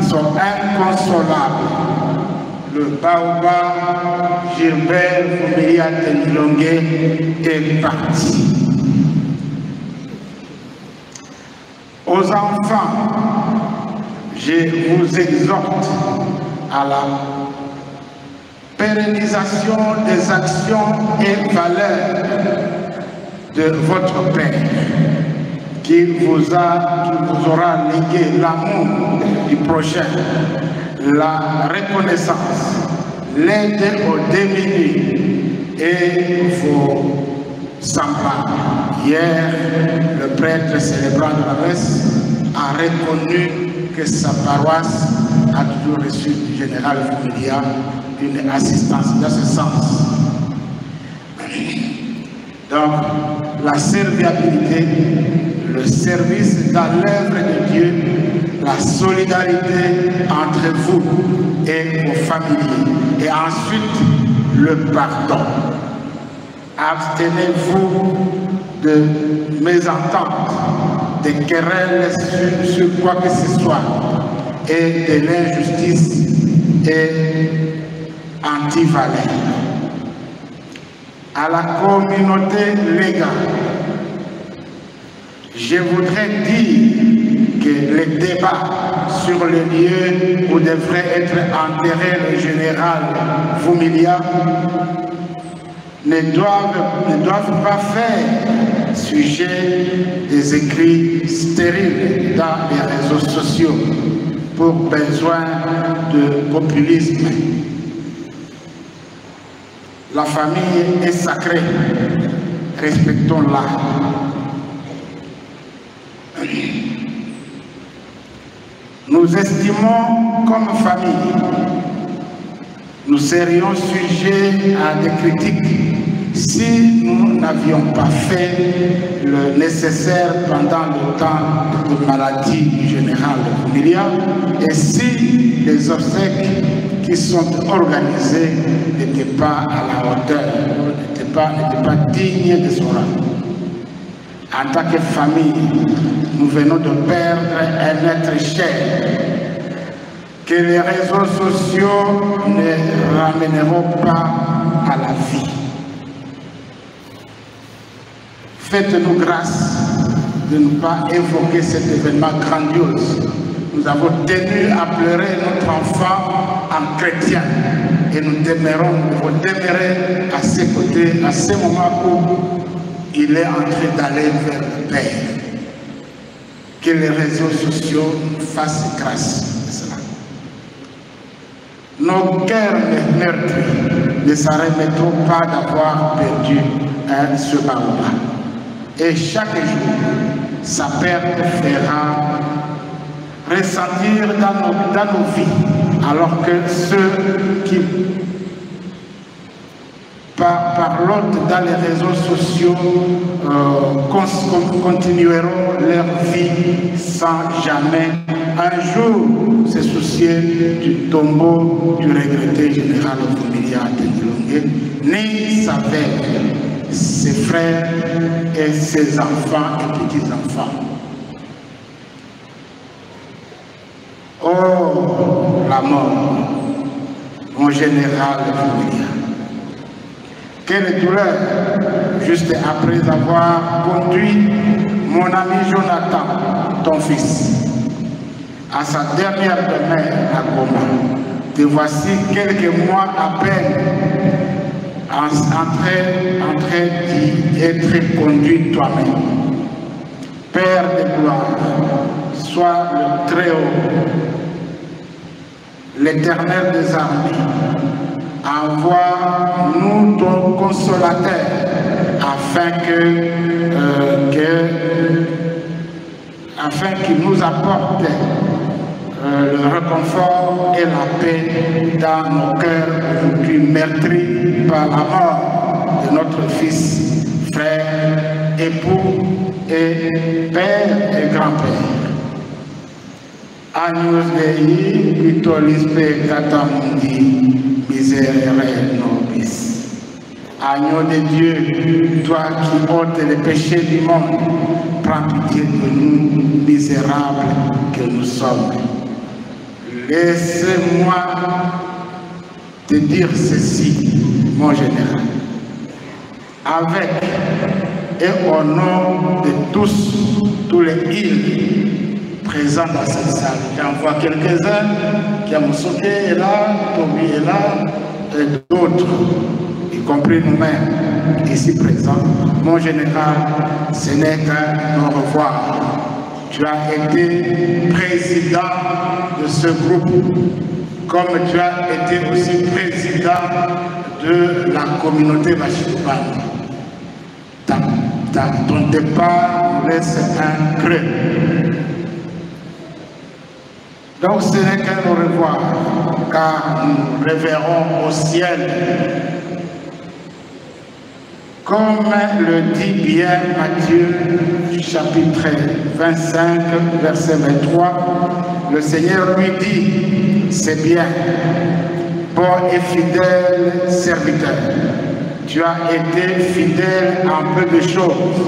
sont inconsolables. Le Baoba Gilbert Vumilia Tenilongué est parti. Aux enfants, je vous exhorte à la pérennisation des actions et valeurs de votre Père, qui vous aura légué l'amour du prochain, la reconnaissance, l'aide aux démunis et vos semblables. Hier, le prêtre célébrant de la messe a reconnu que sa paroisse a toujours reçu du général Vumilia une assistance dans ce sens. Donc, la serviabilité, le service dans l'œuvre de Dieu, la solidarité entre vous et vos familles, et ensuite le pardon. Abstenez-vous de mésententes, de querelles sur quoi que ce soit, et de l'injustice et anti-valeur. À la communauté légale, je voudrais dire que les débats sur les lieux où devrait être enterré le général Vumilia ne doivent pas faire sujet des écrits stériles dans les réseaux sociaux pour besoin de populisme. La famille est sacrée, respectons-la. Nous estimons comme famille, nous serions sujets à des critiques si nous n'avions pas fait le nécessaire pendant le temps de maladie du général Vumilia et si les obsèques qui sont organisés n'étaient pas à la hauteur, n'étaient pas dignes de son rang. En tant que famille, nous venons de perdre un être cher que les réseaux sociaux ne ramèneront pas à la vie. Faites-nous grâce de ne pas évoquer cet événement grandiose. Nous avons tenu à pleurer notre enfant en chrétien et nous demeurer à ses côtés à ce moment où il est en train d'aller vers le Père. Que les réseaux sociaux nous fassent grâce de cela. Nos cœurs meurtris ne s'en remettront pas d'avoir perdu ce baobab. Et chaque jour, sa perte fera ressentir dans nos vies, alors que ceux qui parlent dans les réseaux sociaux continueront leur vie sans jamais un jour se soucier du tombeau du regretté général Vumilia Tenilongue, ni sa mère, ses frères et ses enfants et petits-enfants. Oh, la mort, mon général Vumilia. Quelle douleur, juste après avoir conduit mon ami Jonathan, ton fils, à sa dernière demeure à Goma. Te voici quelques mois à peine en train d'y être conduit toi-même. Père de gloire, sois le Très-Haut, l'Éternel des armées. Envoie-nous ton consolateur afin qu'il nous apporte le réconfort et la paix dans nos cœurs aujourd'hui meurtris par la mort de notre fils, frère, époux et père et grand-père. Agnus Dei, Vitolis Peccata Mundi, Miserere Nobis. Agneau de Dieu, toi qui ôtes les péchés du monde, prends pitié de nous, misérables que nous sommes. Laisse-moi te dire ceci, mon général. Avec et au nom de tous les îles présents dans cette salle. J'en vois quelques-uns, Kiamosoke est là, Tobi est là, et d'autres, y compris nous-mêmes, ici présents. Mon général, ce n'est qu'un au revoir. Tu as été président de ce groupe, comme tu as été aussi président de la communauté Bachikoubane. Ton départ nous laisse un creux. Donc ce n'est qu'un au revoir, car nous reverrons au ciel. Comme le dit bien Matthieu, chapitre 25, verset 23, le Seigneur lui dit, c'est bien, bon et fidèle serviteur. Tu as été fidèle en peu de choses,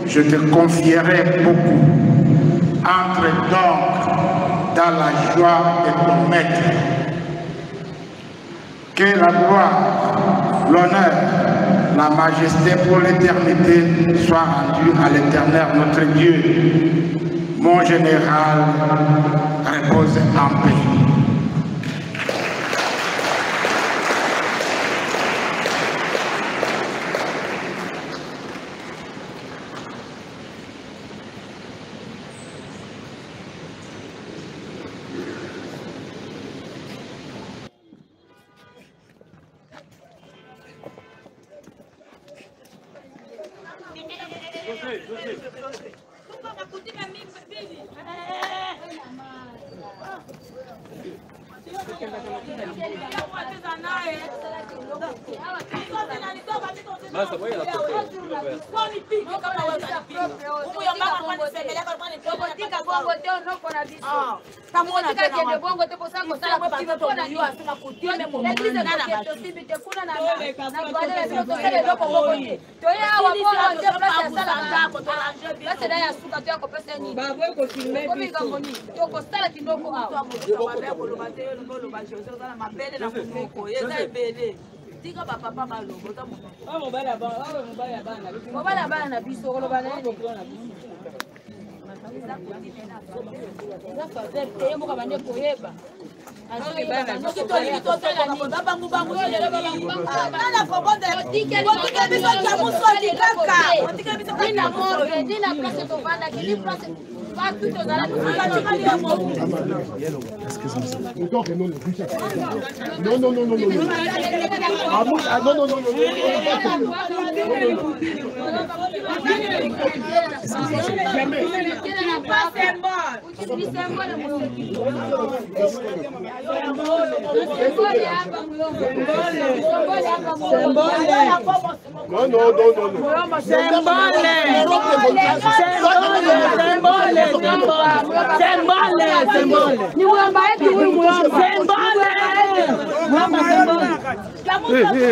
je te confierai beaucoup. Entre donc dans la joie de ton maître. Que la gloire, l'honneur, la majesté pour l'éternité soient rendus à l'Éternel notre Dieu. mon général, repose en paix.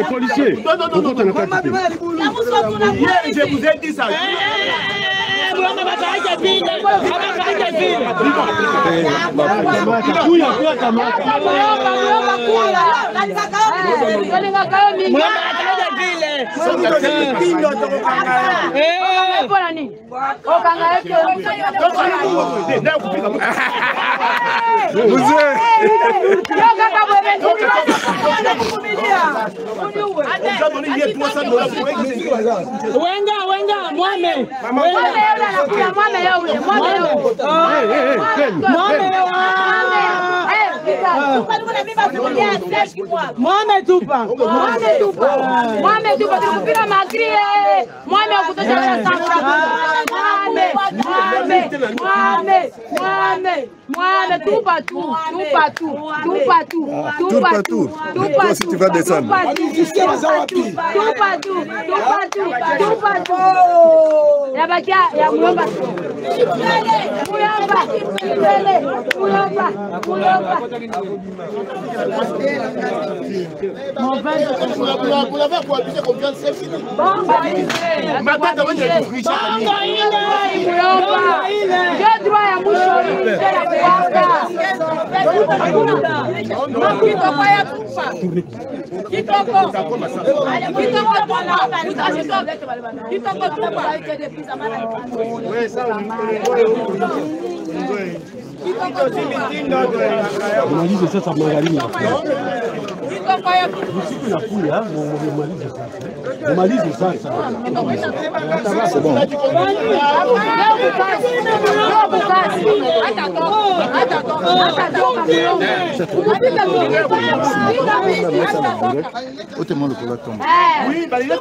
Policier, je vous ai dit ça. Si tu vas descendre. Malize sasa margarine. Malize sasa. C'est bon. Ôtez-moi le collant tombe. Oui, bah il est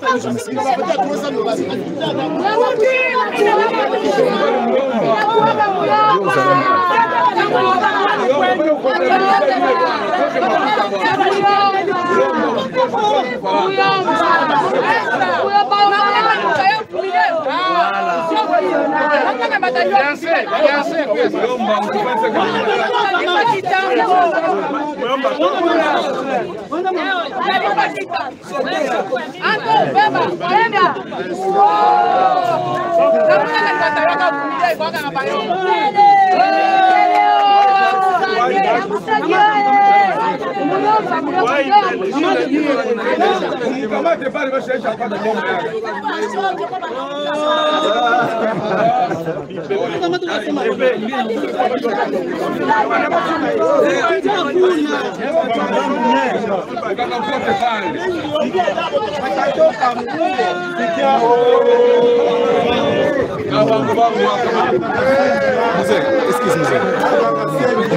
Excuse-moi.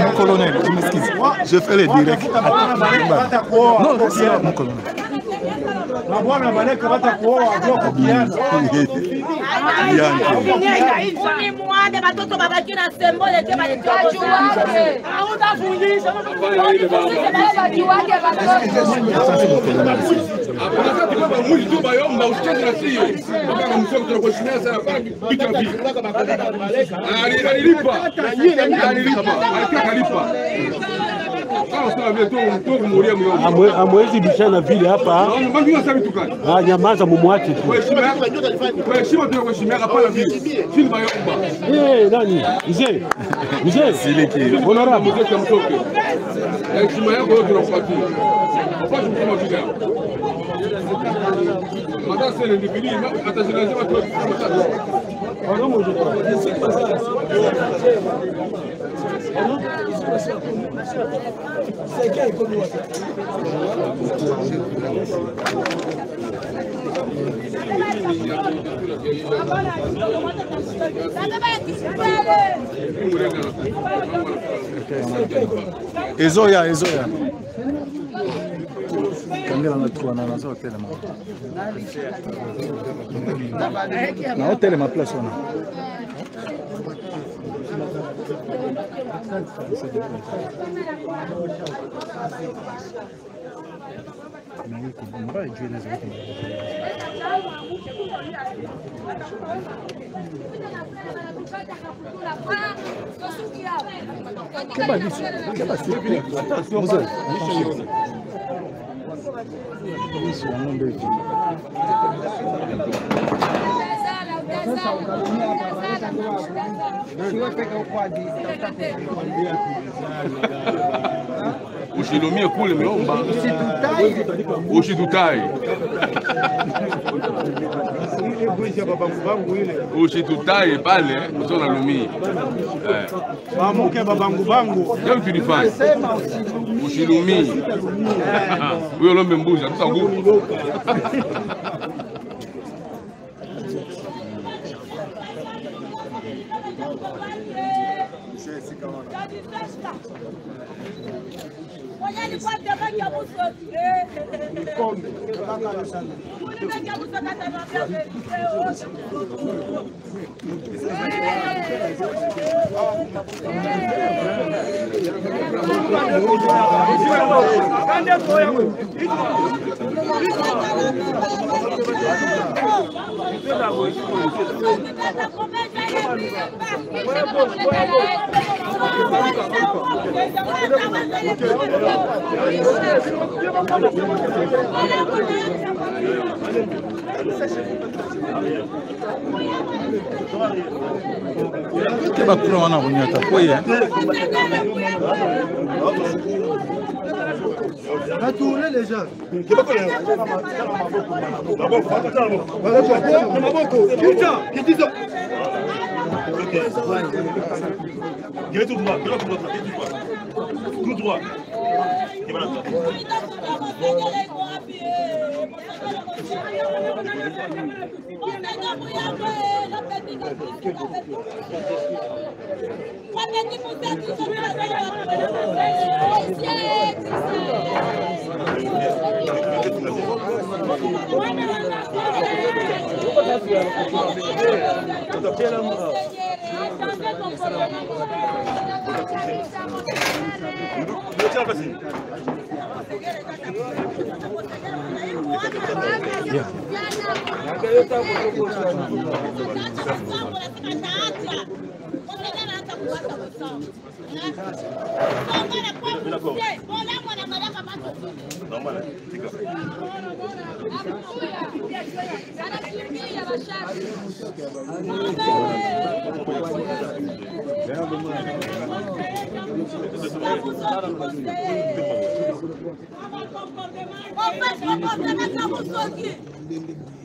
Mon colonel, je m'excuse. Je fais les directs. Non, c'est mon colonel. Amwezi bishana vile hapa. Nyamaza mumwache tu. Nani? Mzee. Mzee. Honorable. Ezoya. Kangela na tua na nazo hotel ma. Na hotel ma place ona. Ushilumie kule mlomba. Ushitutai. Ushitutai pale usona lumii. Mamuke babangu bangu. Leo tulifanya. Ushilumii. Huyo lombe mbuzi tutagumu. Que va prendre en rognata quoi Va tourner les gens. Tout droit.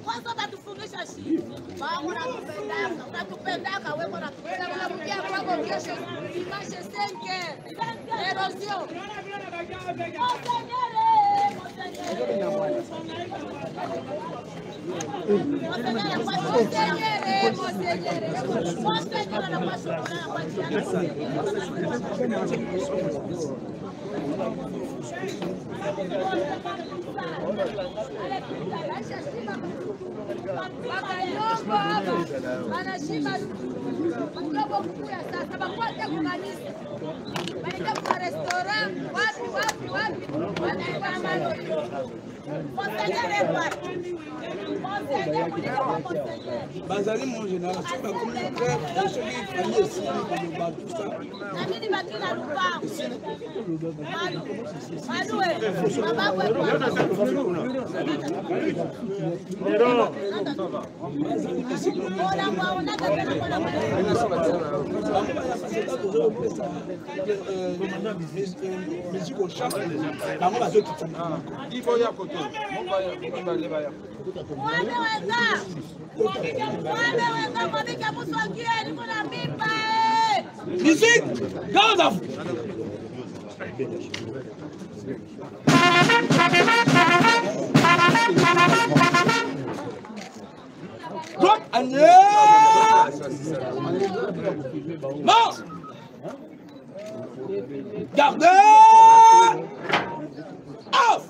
Kwanza batufundisha shii. Mama unatupendaka wewe unatupendaka na mkia kwako kesho image 5 erosion. Bazali mon général, c'est pas communautaire, ceux qui famille ici, tout ça. Musique, garde à vous. Drop and marche. Gardez. Off.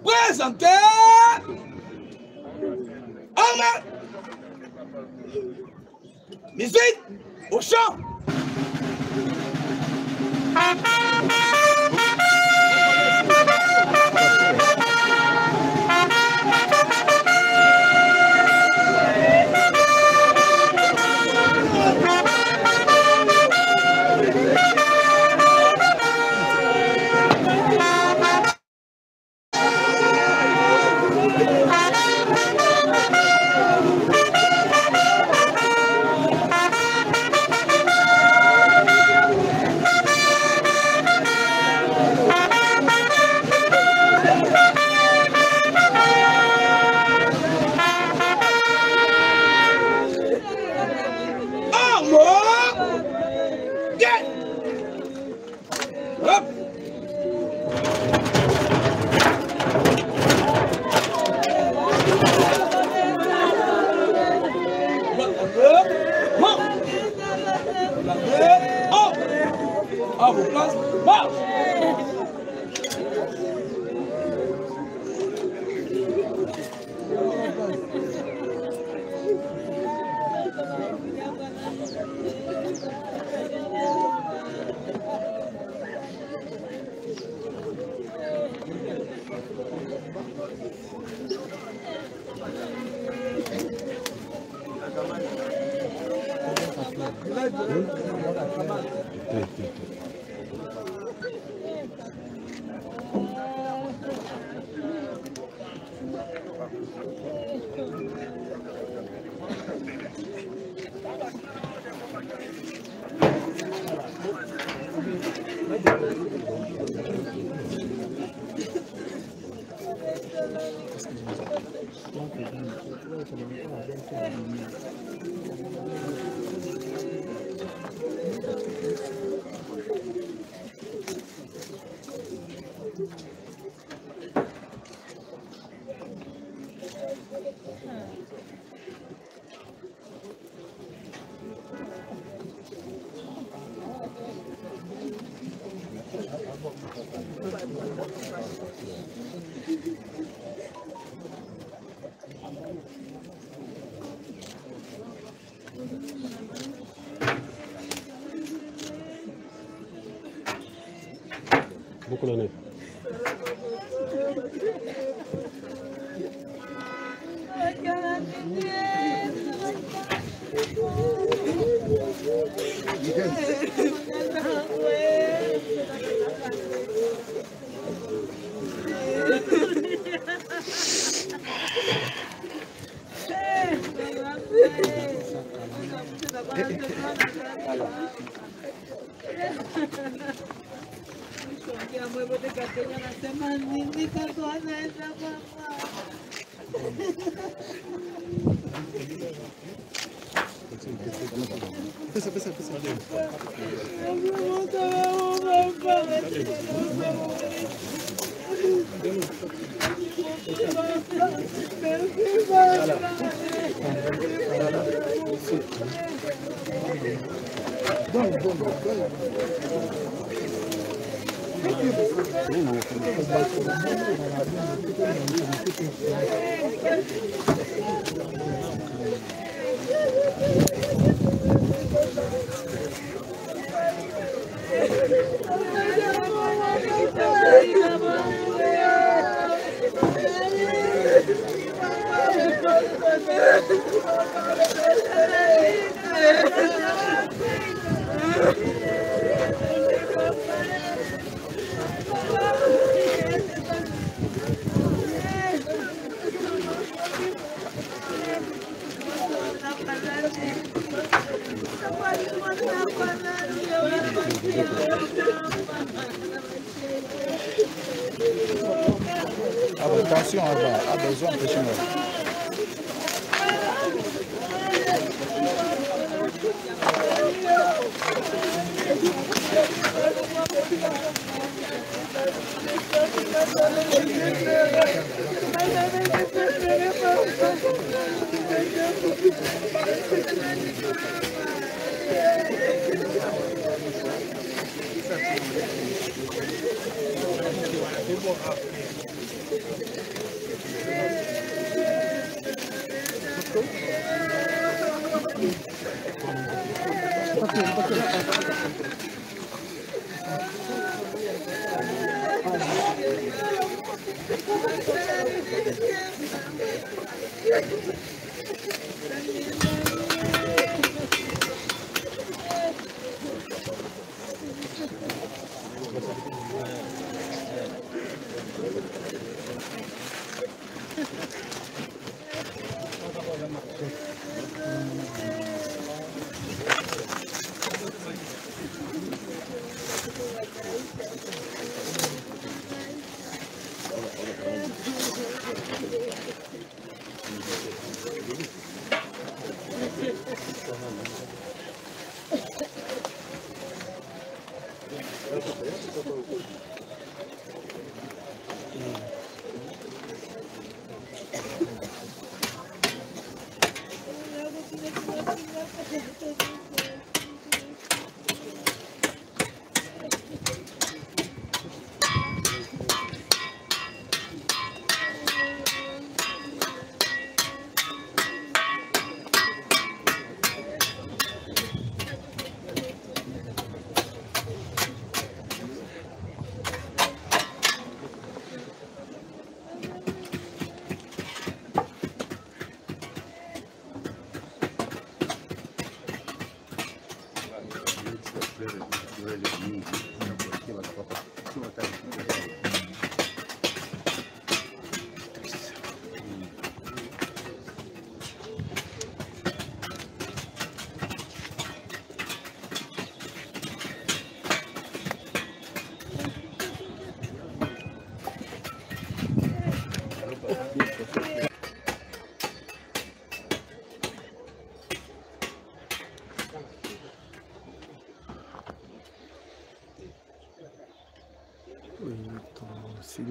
Présentez. Homme. Musique au chant. À vos places, marche! Beaucoup d'années. Attention, a besoin de chemin.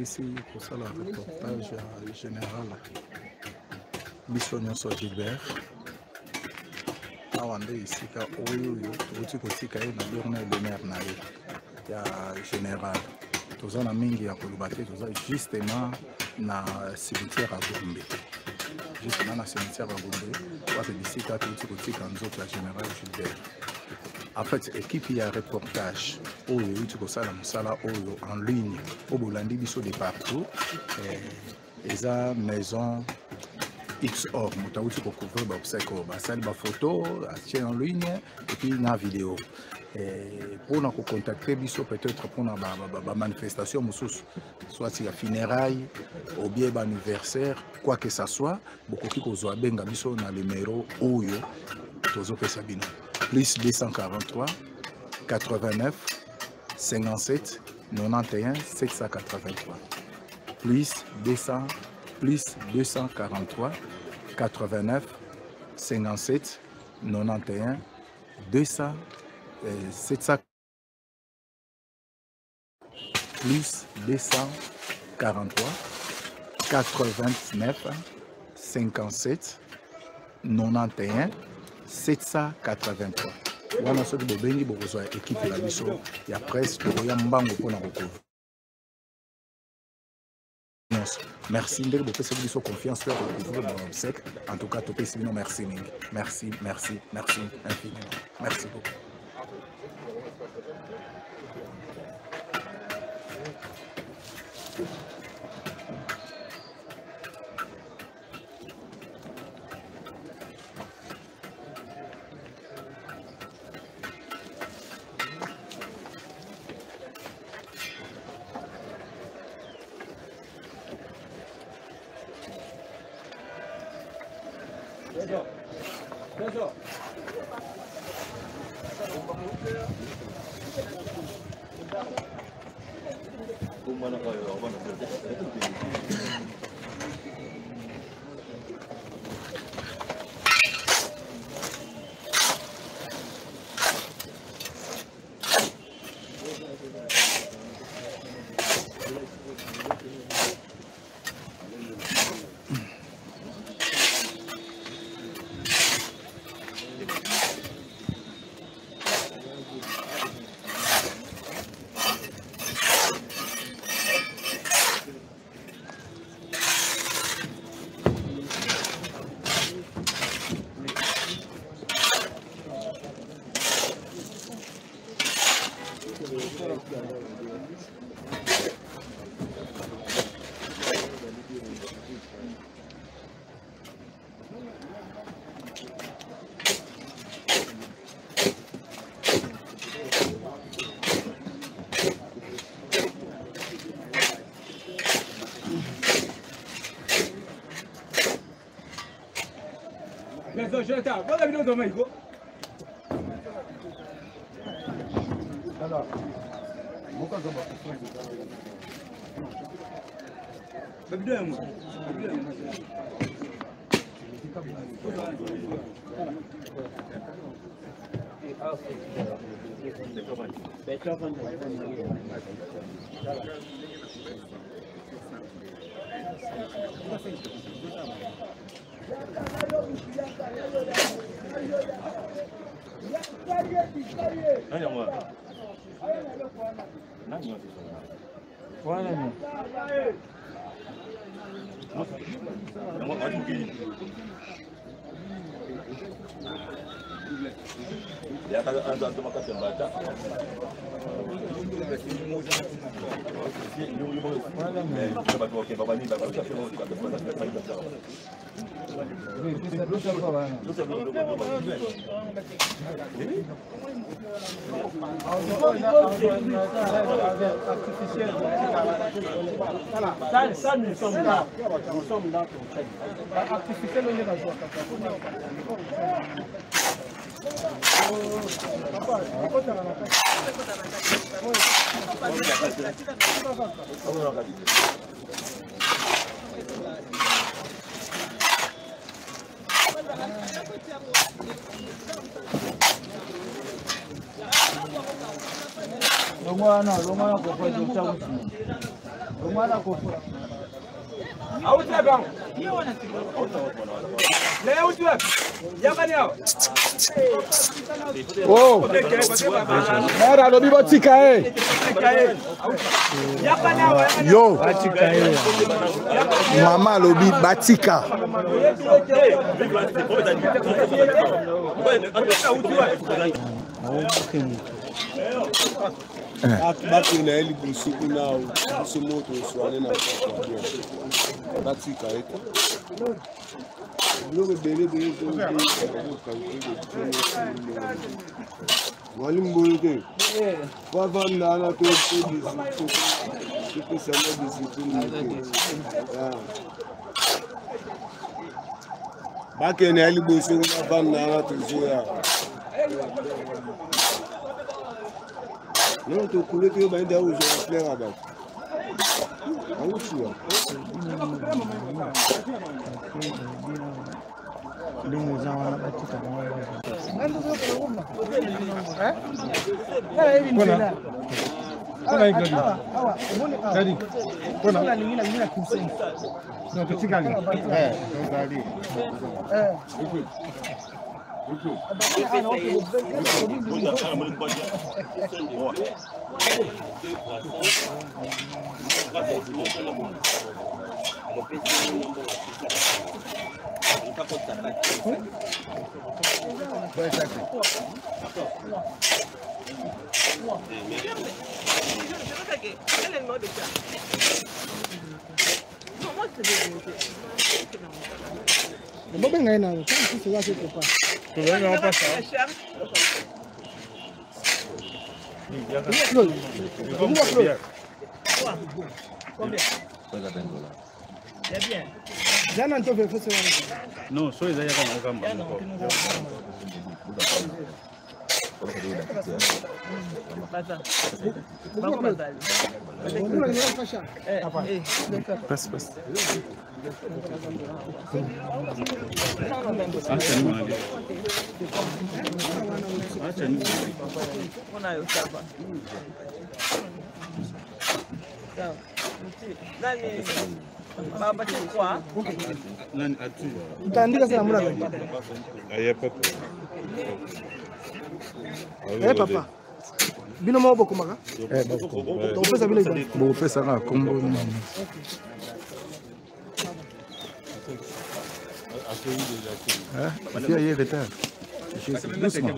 Ici pour ça le reportage général biso nyonso Gilbert awande isika oyo tuti kotika ye na journée de mer na ye ya général toza na mingi ya koloba te toza justement na cimetière à Gombe justement na cimetière à Gombe wapi bisika tuti kotika nzoto ya général Gilbert. En fait, équipe y a reportage oyo yuti kosala musala oyo en ligne au bolandi biso de partout eza maison XOR mutauti ko couvrir ba obsèque ba sali ba photo atie en ligne et puis na vidéo pour na ko contacter biso peut-être pour na ba manifestation mususu soit si la funérailles ou bien ba anniversaire quoi que ça soit bokoki kozwa benga biso na numéro oyo tozo pesa bino plus 243 89 57 91 783 plus 200 plus 243 89 57 91 200 700 plus 243 89 57 91 783. Wana soki bobengi bokozwa équipe la biso ya presse tokoya mbango mpona kokouvrir. Merci ndenge bopesaki biso confiance pour recouvrir mon obsèque. En tout cas topesi bino merci mingi. Merci, merci, merci infiniment. Merci beaucoup. Ça, nous sommes là. Nous sommes là pour ça. Artificiel, on est là. Oh, mera lobi botika eh. Yo, mama lobi batika. Batu na eli busuku nao, busumoto swane na batika eto. Logo bele Mwalimu Boleke. Baba ndana to sama discipline. Bake na eli busuku na baba ndana to zoya. Non, tu coules que ben d'ailleurs je vais faire là-bas. Ah où tu vas? Non, soy de allá con Passe, passe. Utaandika sana mura gani? papa. Papa. Bino mabo kumaka? Bako. Opesa bila ibani. Bo pesa na kombo ni. Il y a hier retard. Doucement.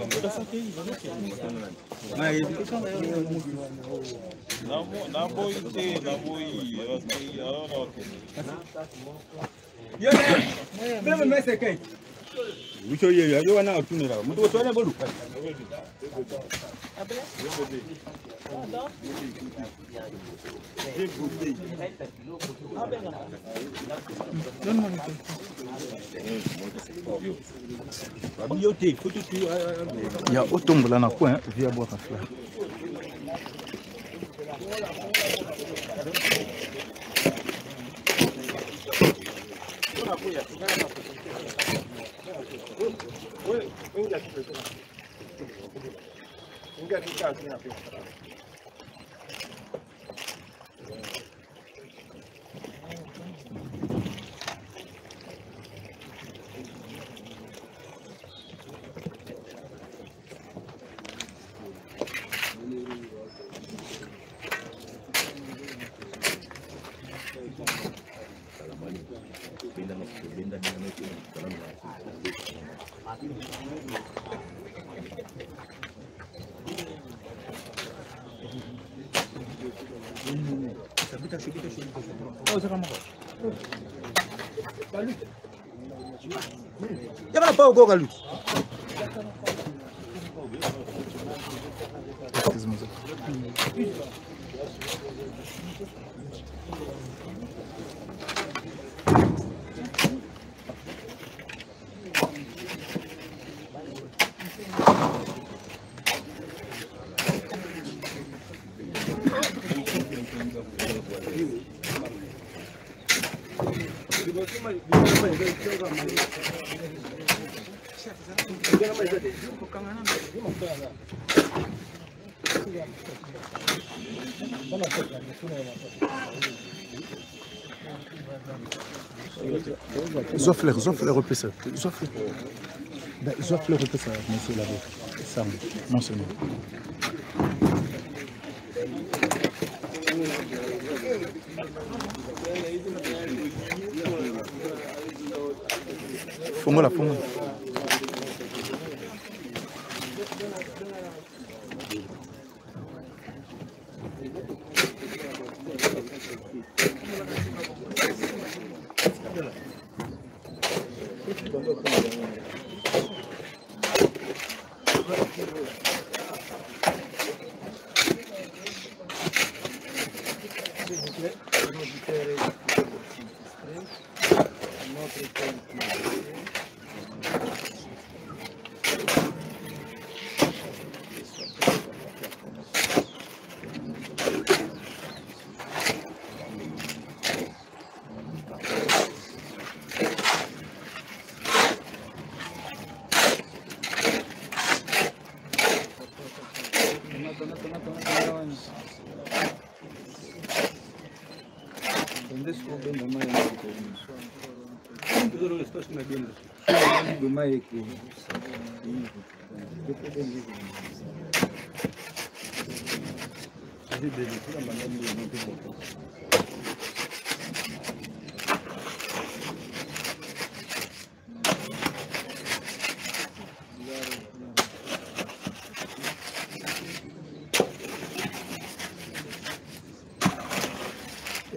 Il y a autant de la coin, via boire un fleur. Il n'y a pas encore à lui. Zofler repousse. Zofler repousse, monsieur l'avocat. Ça, non seulement. Fongo la fongo.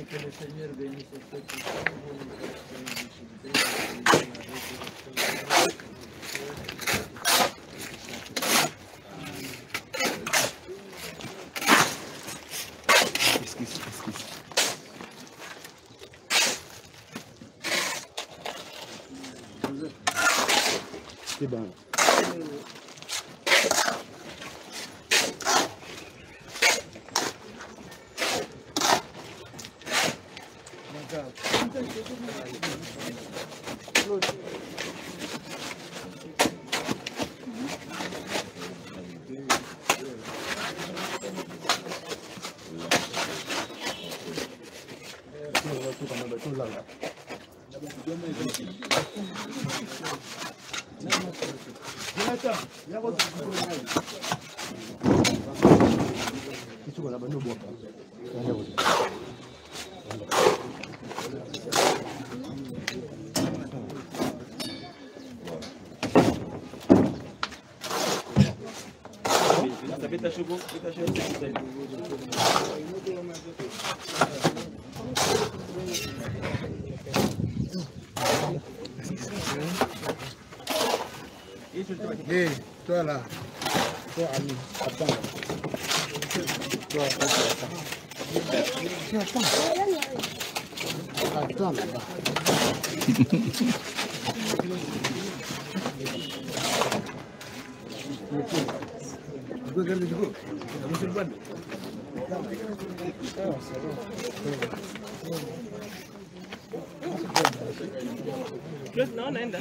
Que le Seigneur bénisse cette C'est bon. Hé, toi là, toi ami, attends. Toi, attends. Tu attends. Attends là-bas. No, naenda.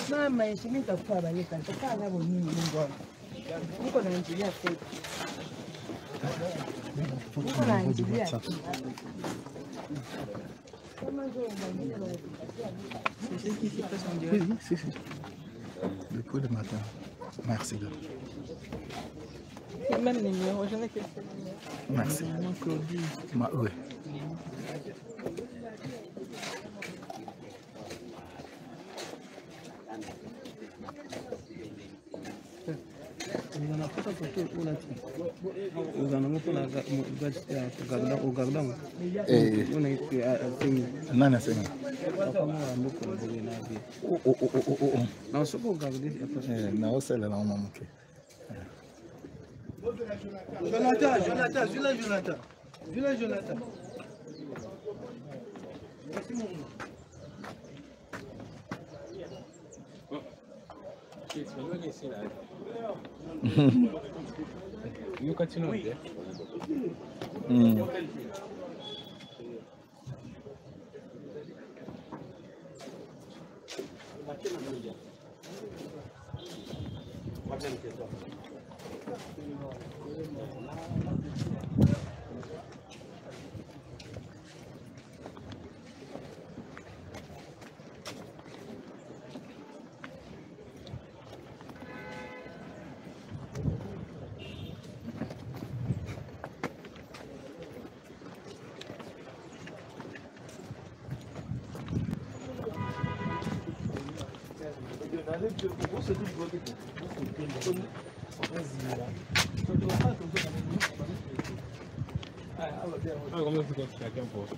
Mama, heshimika kwa balika, nitakaa nabo nini Mungu wangu. Niko na injilia kwetu. Niko na injilia. Si. Depuis le matin. Merci. Même numéro, je n'ai que Merci. Oui. Nani asema? Naosela na mama mke. Jonathan. Merci mon nom. You continue there. Come si consiglia un posto?